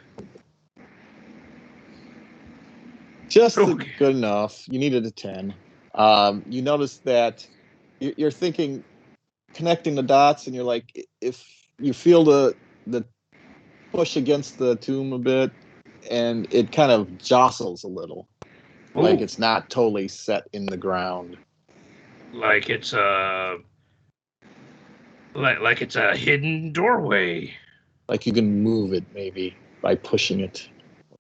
Just Okay. good enough. You needed a 10. You notice that you're thinking, connecting the dots, and you're like, if you feel the push against the tomb a bit, and it kind of jostles a little, like Ooh. it's not totally set in the ground. Like it's a like it's a hidden doorway. Like you can move it maybe by pushing it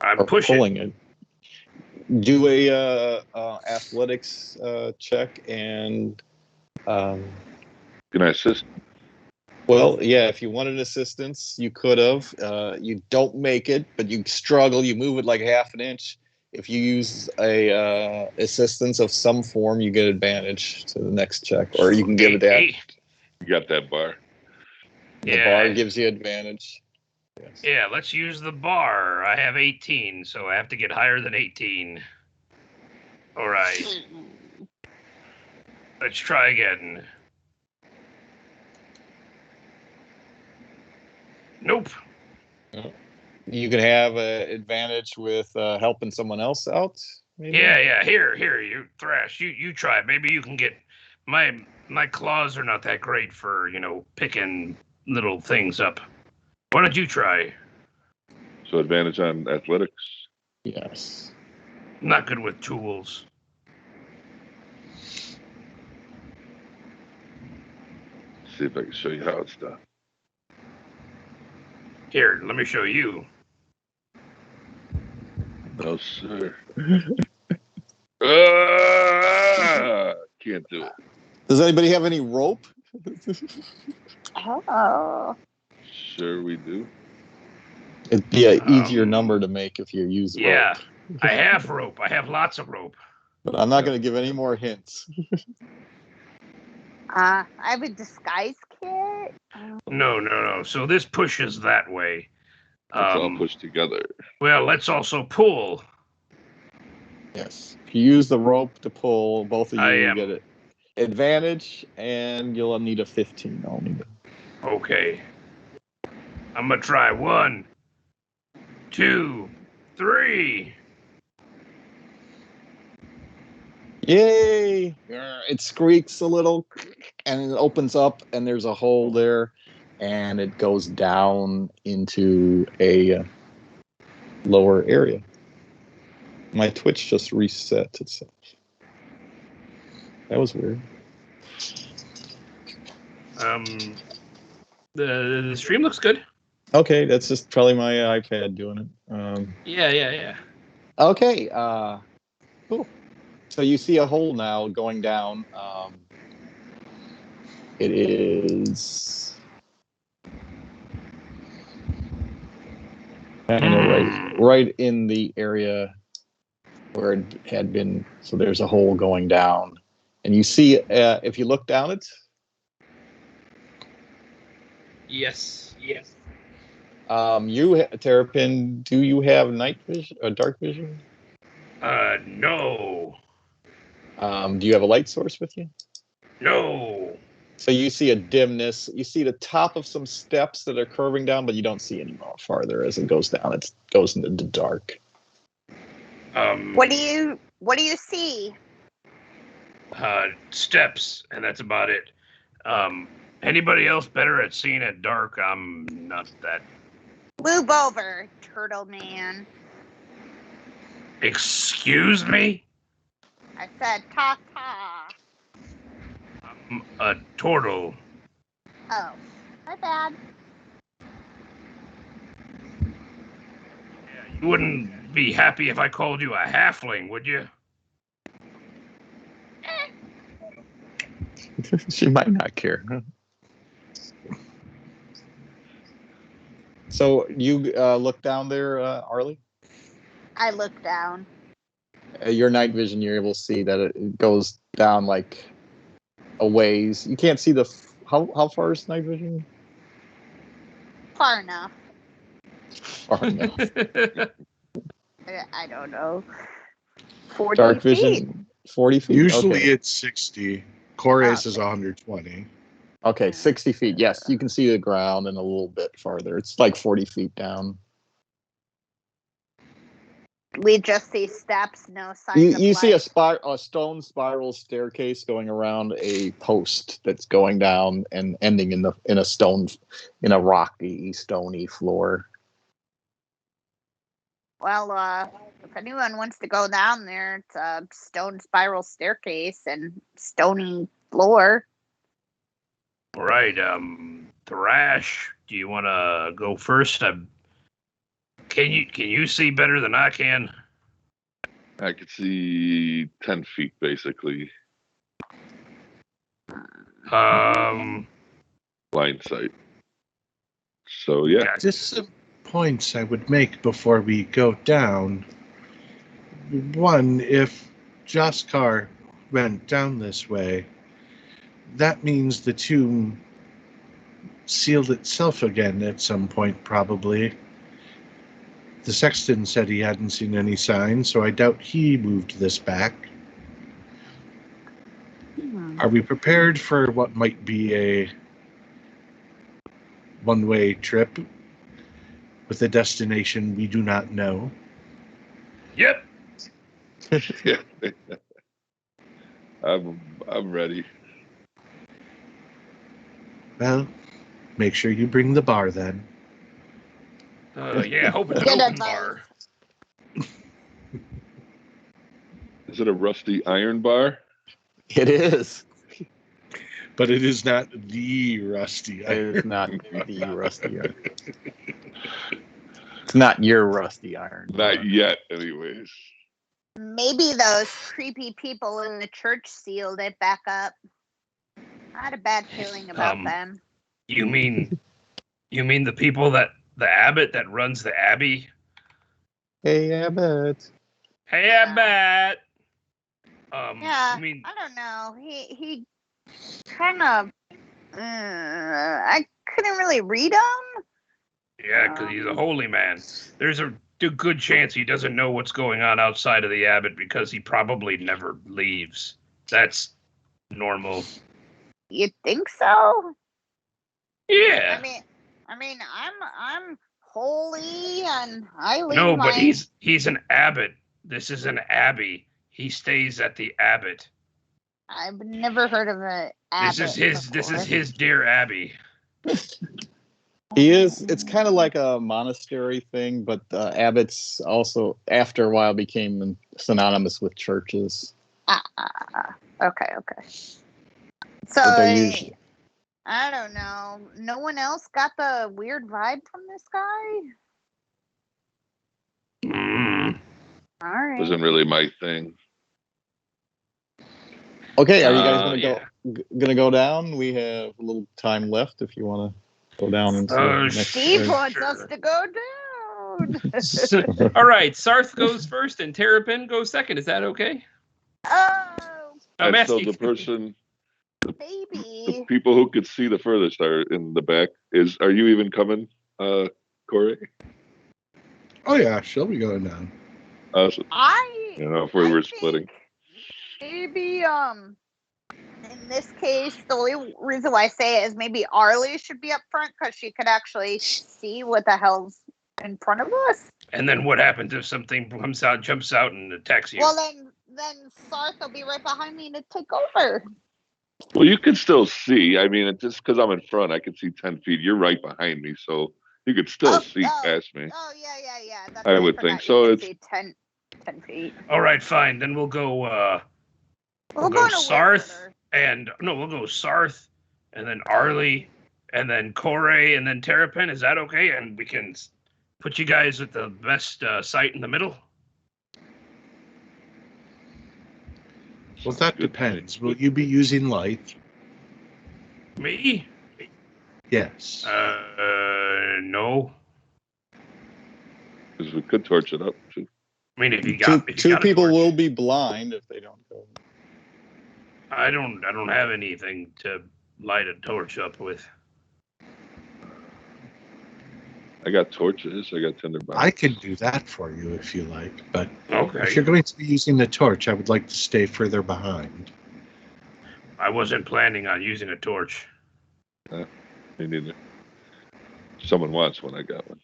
I'm or pushing. pulling it. Do a athletics check and Can I assist? well, yeah. If you wanted assistance, you could have. You don't make it, but you struggle. You move it like half an inch. If you use a assistance of some form, you get advantage to the next check, or you can give it that. You got that bar. The bar gives you advantage. Yes. Yeah, let's use the bar. I have 18, so I have to get higher than 18. All right. Let's try again. Nope. You can have an advantage with helping someone else out. Maybe? Yeah. Here, you Thrash. You try. Maybe you can get my claws are not that great for picking little things up. Why don't you try? So advantage on athletics. Yes. I'm not good with tools. See if I can show you how it's done. Here, let me show you. No, sir. Can't do it. Does anybody have any rope? Oh. Sure we do. It'd be an easier number to make if you use rope. Yeah, I have rope. I have lots of rope. But I'm not going to give any more hints. I have a disguise kit. No. So this pushes that way. Let's all push together. Well, let's also pull. Yes. If you use the rope to pull, both of I you am. get it. Advantage, and you'll need a 15 only. Okay. I'm going to try 1, 2, 3. Yay! It squeaks a little, and it opens up, and there's a hole there, and it goes down into a lower area. My Twitch just reset itself. That was weird. The stream looks good. Okay, that's just probably my iPad doing it. Yeah. Okay, cool. So you see a hole now going down. It is kind of right in the area where it had been. So there's a hole going down, and you see if you look down it. Yes. You Terrapin, do you have night vision or dark vision? No. Do you have a light source with you? No. So you see a dimness. You see the top of some steps that are curving down, but you don't see any more farther as it goes down. It goes into the dark. What do you see? Steps, and that's about it. Anybody else better at seeing at dark? I'm not that. Move over, Turtle Man. Excuse me? I said ta-ta. I'm a turtle. Oh, my bad. Yeah, you wouldn't be happy if I called you a halfling, would you? She might not care. So you look down there, Arlie? I look down. Your night vision, you're able to see that it goes down like a ways. You can't see how far is night vision? Far enough. Far enough. I don't know. 40 Dark feet. vision, 40 feet? Usually Okay. it's 60. Chorus is 120. Okay, 60 feet. Yes, you can see the ground and a little bit farther. It's like 40 feet down. We just see steps, no signs of You see life. a stone spiral staircase going around a post that's going down and ending in a rocky, stony floor. Well, if anyone wants to go down there, it's a stone spiral staircase and stony floor. All right, Thrash, do you want to go first? Can you see better than I can? I could see 10 feet, basically. Um, Blind sight. So, yeah. yeah. Just some points I would make before we go down. One, if Jaskar went down this way, that means the tomb sealed itself again at some point, probably. The sexton said he hadn't seen any signs, so I doubt he moved this back. Are we prepared for what might be a one-way trip with a destination we do not know? Yep. Yeah. I'm ready. Well, make sure you bring the bar then. Yeah, I hope it's an Good open advice. bar. Is it a rusty iron bar? It is. But it is not the rusty. It is not the rusty iron. It's not your rusty iron. Not yet, anyways. Maybe those creepy people in the church sealed it back up. I had a bad feeling about them. You mean the people the abbot that runs the abbey? Hey, Abbott. Hey, Yeah. abbot. Yeah, I mean, I don't know. He kind of. I couldn't really read him. yeah, because he's a holy man. There's a good chance he doesn't know what's going on outside of the abbot because he probably never leaves. That's normal. You think so? Yeah. I mean, I'm holy and I leave No, my. but he's an abbot. This is an abbey. He stays at the abbot. I've never heard of an abbot. This is his dear abbey. He is. It's kind of like a monastery thing, but abbots also, after a while, became synonymous with churches. Okay. So But they're usually. I don't know. No one else got the weird vibe from this guy. All right. Wasn't really my thing. Okay, are you guys yeah. gonna go down? We have a little time left if you want to go down into the next. Steve area. wants us to go down. All right, Sarth goes first and Terrapin goes second. Is that okay? Oh, I'm And so asking. the baby. people who could see the furthest are in the back. Are you even coming, Corey? Oh yeah, she'll be going down. So, if we I were think splitting. Maybe in this case, the only reason why I say it is maybe Arlie should be up front because she could actually see what the hell's in front of us. And then what happens if something jumps out and attacks you? Well, then Sarth will be right behind me to take over. Well, you can still see. I mean, it's just because I'm in front, I can see 10 feet. You're right behind me, so you could still see past me. Oh, yeah. That's I right, would forgot think so. you It's can see 10 feet. All right, fine. Then we'll go. We'll go in a Sarth order. we'll go Sarth, and then Arlie, and then Corey, and then Terrapin. Is that okay? And we can put you guys at the best site in the middle. Well, that depends. Will you be using light? Me? Yes. No. because we could torch it up too. I mean, if you got Two a people torch. will be blind if they don't go. I don't have anything to light a torch up with. I got torches. I got tinderbox. I can do that for you if you like, but Okay. if you're going to be using the torch, I would like to stay further behind. I wasn't planning on using a torch. Me neither. Someone wants one. I got one.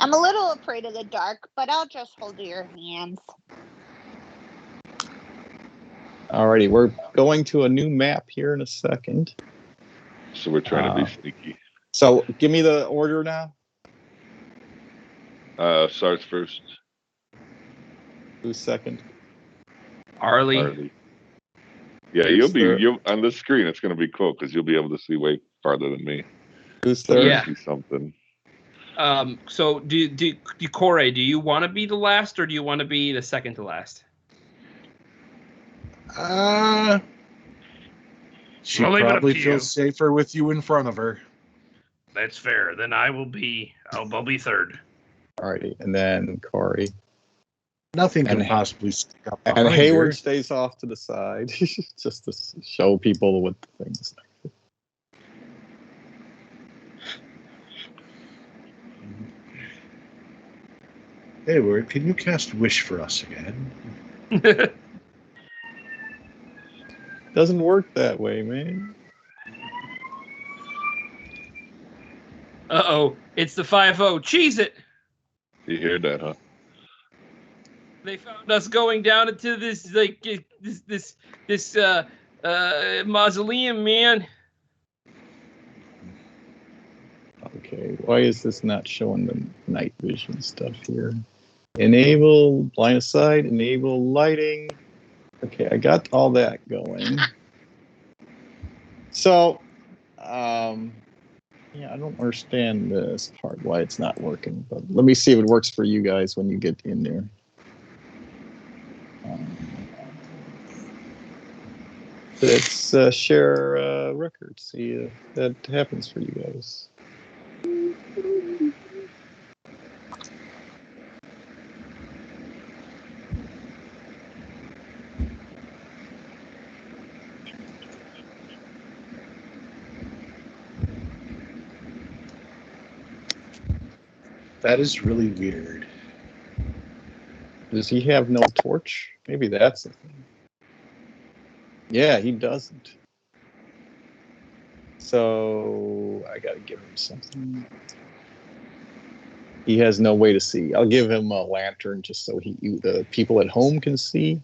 I'm a little afraid of the dark, but I'll just hold your hands. Alrighty, we're going to a new map here in a second. So we're trying to be sneaky. So give me the order now. Sarth first. Who's second? Arlie. Hardly. Yeah, you'll on this screen. It's going to be cool because you'll be able to see way farther than me. Who's So third? Yeah. see something. So Corey, do you want to be the last or do you want to be the second to last? She I'll leave it up probably to feels safer with you in front of her. That's fair. Then I'll be third. Alrighty, and then Corey. Nothing can And- possibly stick up And behind Hayward her. stays off to the side just to show people what the things. Hayward, can you cast Wish for us again? Doesn't work that way, man. Uh-oh, it's the 5-0. Cheese it! You hear that, huh? They found us going down into this mausoleum, man. Okay, why is this not showing the night vision stuff here? Enable line of sight, enable lighting. Okay, I got all that going. So, yeah, I don't understand this part, why it's not working. But let me see if it works for you guys when you get in there. Let's share records, see if that happens for you guys. That is really weird. Does he have no torch? Maybe that's the thing. Yeah, he doesn't. So I gotta give him something. He has no way to see. I'll give him a lantern just so the people at home can see.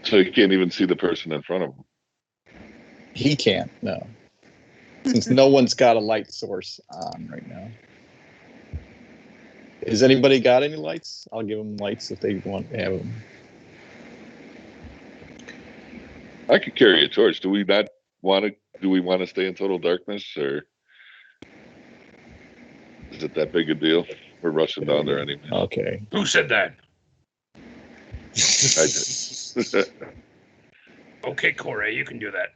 So you can't even see the person in front of him. He can't, no. Since no one's got a light source on right now. Has anybody got any lights? I'll give them lights if they want to have them. I could carry a torch. Do we want to stay in total darkness, or is it that big a deal? We're rushing down there anyway. Okay. Who said that? I did. Okay, Corey, you can do that.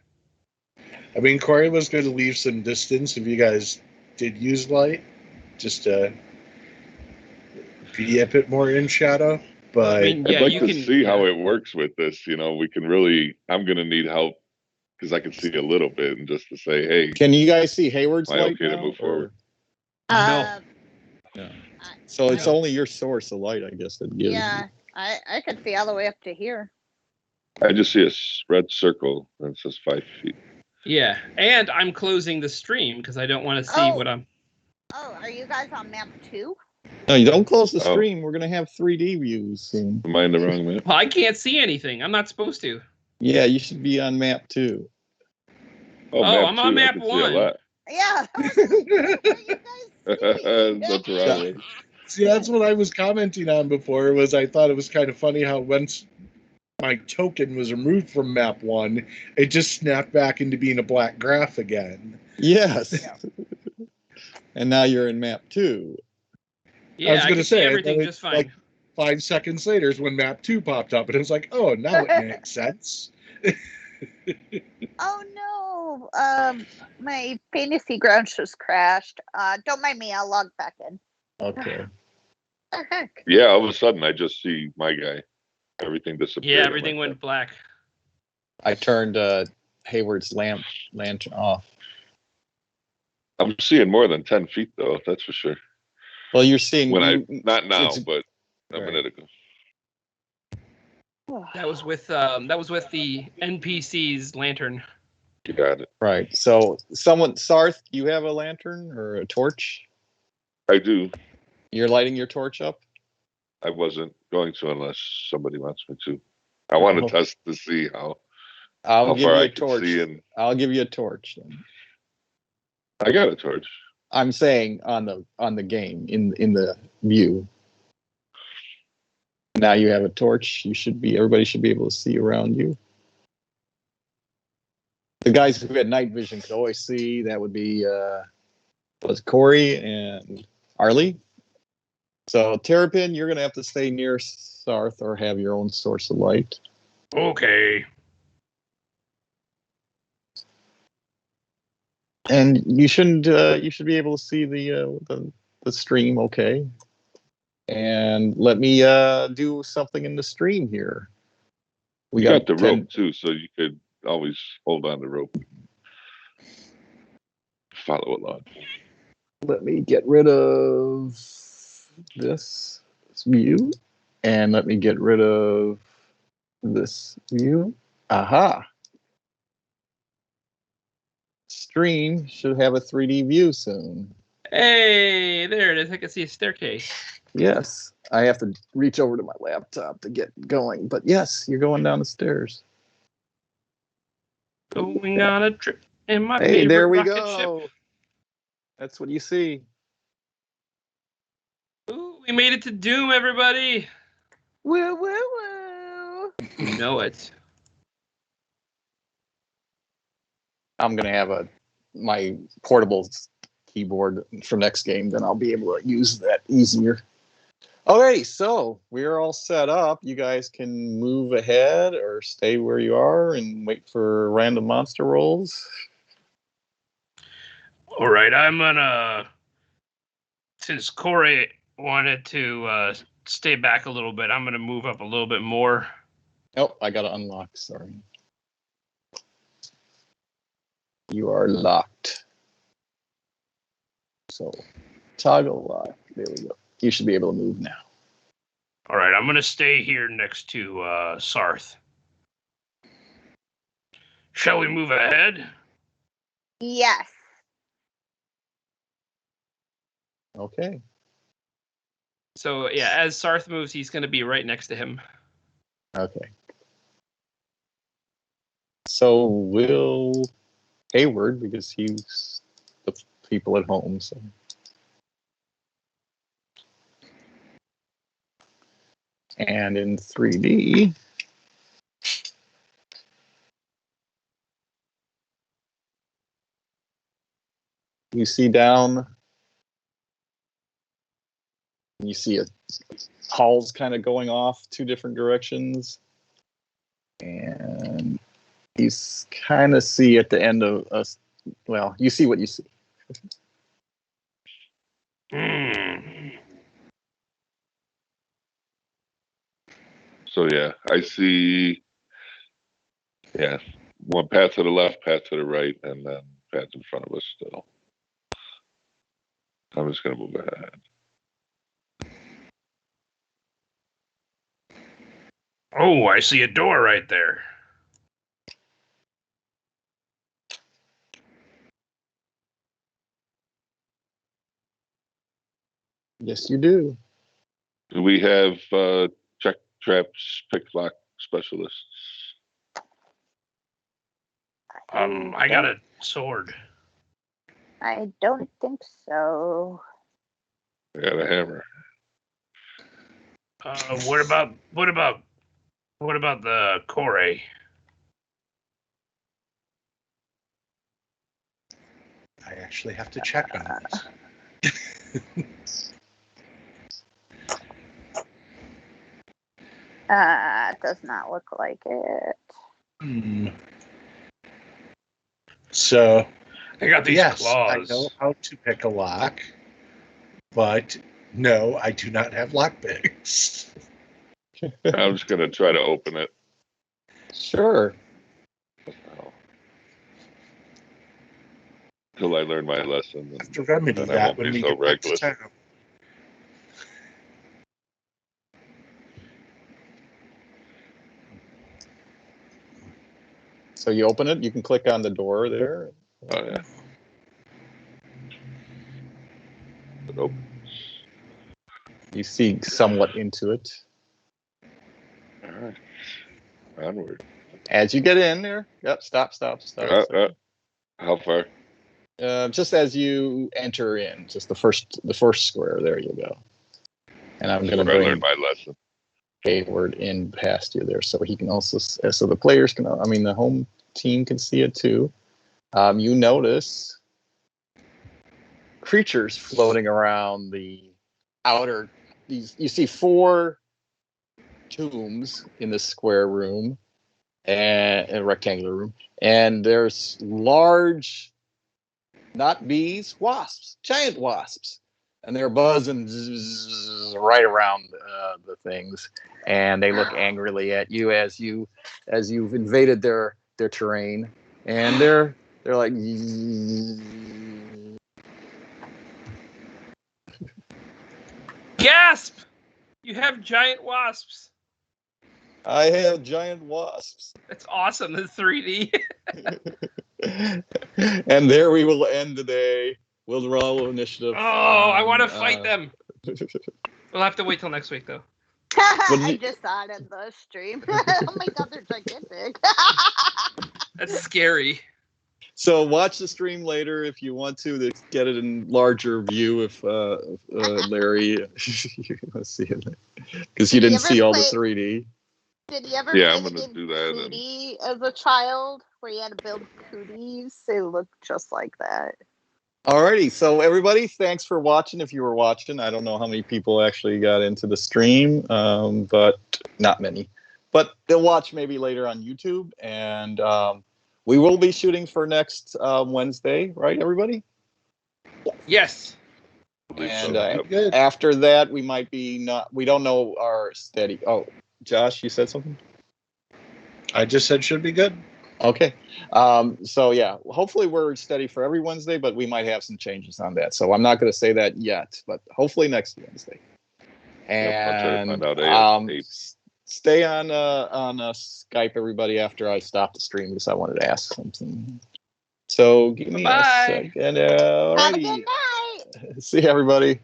I mean, Corey was going to leave some distance if you guys did use light, just to be a bit more in shadow. But I mean, yeah, I'd like you to can see how it works with this. We can really. I'm going to need help because I can see a little bit, and just to say, hey, Can you guys see Hayward's Am I light okay to now, move forward? Uh, No. So it's only your source of light, I guess, that gives. yeah, I could see all the way up to here. I just see a red circle that says 5 feet. Yeah, and I'm closing the stream because I don't want to see what I'm. Oh, are you guys on map 2? No, you don't close the Oh. stream. We're gonna have 3D views soon. Am I in the wrong map? Well, I can't see anything. I'm not supposed to. Yeah, you should be on map 2. Oh, I'm on two. I map can see a 1. lot. Yeah. I was like, what are you guys seeing? That's right. see, that's what I was commenting on before. Was I thought it was kind of funny how once my token was removed from map 1, it just snapped back into being a black graph again. Yes. Yeah. And now you're in map 2. Yeah, I was can gonna see say, everything then just it's fine. like 5 seconds later is when map 2 popped up, and it was like, oh, now it makes sense. Oh no. My fantasy grounds just crashed. Don't mind me, I'll log back in. Okay. What the heck? Yeah, all of a sudden I just see my guy. Everything disappeared. Yeah, I'm everything like, went black. I turned Hayward's lantern off. I'm seeing more than 10 feet though. That's for sure. Well, you're seeing Not now, it's- but a right. minute ago. That was with the NPC's lantern. You got it. Right. So Sarth, you have a lantern or a torch? I do. You're lighting your torch up? I wasn't going to unless somebody wants me to. I want to Oh. test to see how I'll give far you I a can torch. see, and I'll give you a torch then. I got a torch. I'm saying on the game in the view. Now you have a torch. Everybody should be able to see around you. The guys who had night vision could always see. That would be was Corey and Arlie. So Terrapin, you're gonna have to stay near Sarth or have your own source of light. Okay. And you shouldn't. You should be able to see the stream. Okay. And let me do something in the stream here. We got the rope too, so you could always hold on the rope. Follow along. Let me get rid of this view, and let me get rid of this view. Aha! Stream should have a 3D view soon. Hey, there it is. I can see a staircase. Yes, I have to reach over to my laptop to get going, but yes, you're going down the stairs. Going on a trip in my Hey, favorite there we rocket go. ship. That's what you see. Ooh, we made it to Doom, everybody. Woo, woo, woo. You know it. I'm gonna have my portable keyboard for next game, then I'll be able to use that easier. Okay, so we're all set up. You guys can move ahead or stay where you are and wait for random monster rolls. All right, I'm gonna. Since Corey wanted to stay back a little bit, I'm gonna move up a little bit more. Oh, I gotta unlock. Sorry. You are locked. So toggle lock. There we go. You should be able to move now. All right, I'm gonna stay here next to Sarth. Shall we move ahead? Yes. Okay. So yeah, as Sarth moves, he's going to be right next to him. Okay. So will Hayward, because he's the people at home. So. And in 3D, you see down, you see halls kind of going off two different directions. And you kind of see at the end of us, well, you see what you see. So yeah, I see. Yeah, one path to the left, path to the right, and then path in front of us still. I'm just gonna move ahead. Oh, I see a door right there. Yes, you do. Do we have check traps, pick lock specialists? I got a sword. I don't think so. I got a hammer. What about the Corey? I actually have to check on this. Does not look like it. So, I got these yes, claws. I know how to pick a lock, but no, I do not have lockpicks. I'm just gonna try to open it. Sure. Till I learn my lesson. I have to remedy then I that won't when be we so get back to reckless. town. So you open it, you can click on the door there. Oh yeah. It opens. You see somewhat into it. All right. Onward. As you get in there, yep, stop. How far? Just as you enter in, just the first square, there you go. And I'm going to I bring learned my lesson. Hayward in past you there, so he can also, so the players can, I mean, the home team can see it too. You notice creatures floating around the outer. You see 4 tombs in this square room and a rectangular room, and there's large, not bees, wasps, giant wasps, and they're buzzing right around the things, and they look angrily at you as you've invaded their terrain, and they're like. Gasp! You have giant wasps. I have giant wasps. That's awesome. The 3D. And there we will end today. We'll roll initiative. Oh, I want to fight them. We'll have to wait till next week, though. I just saw it in the stream. Oh my god, they're gigantic. That's scary. So watch the stream later if you want to get it in larger view. If Larry, let's see it, because you didn't see all the 3D. Did you ever Yeah, I'm play the gonna game do that. Cootie as a child, where you had to build cooties? They look just like that. Alrighty, so everybody, thanks for watching. If you were watching, I don't know how many people actually got into the stream, but not many. But they'll watch maybe later on YouTube, and we will be shooting for next Wednesday, right, everybody? Yes. And Good. after that, we might be not. We don't know our steady. Oh, Josh, you said something? I just said should be good. Okay. So yeah, hopefully we're steady for every Wednesday, but we might have some changes on that. So I'm not going to say that yet, but hopefully next Wednesday. And I'll try to find out stay on Skype, everybody, after I stop the stream, because I wanted to ask something. So give me a Bye-bye. second. Have a Alrighty. good night. See you, everybody.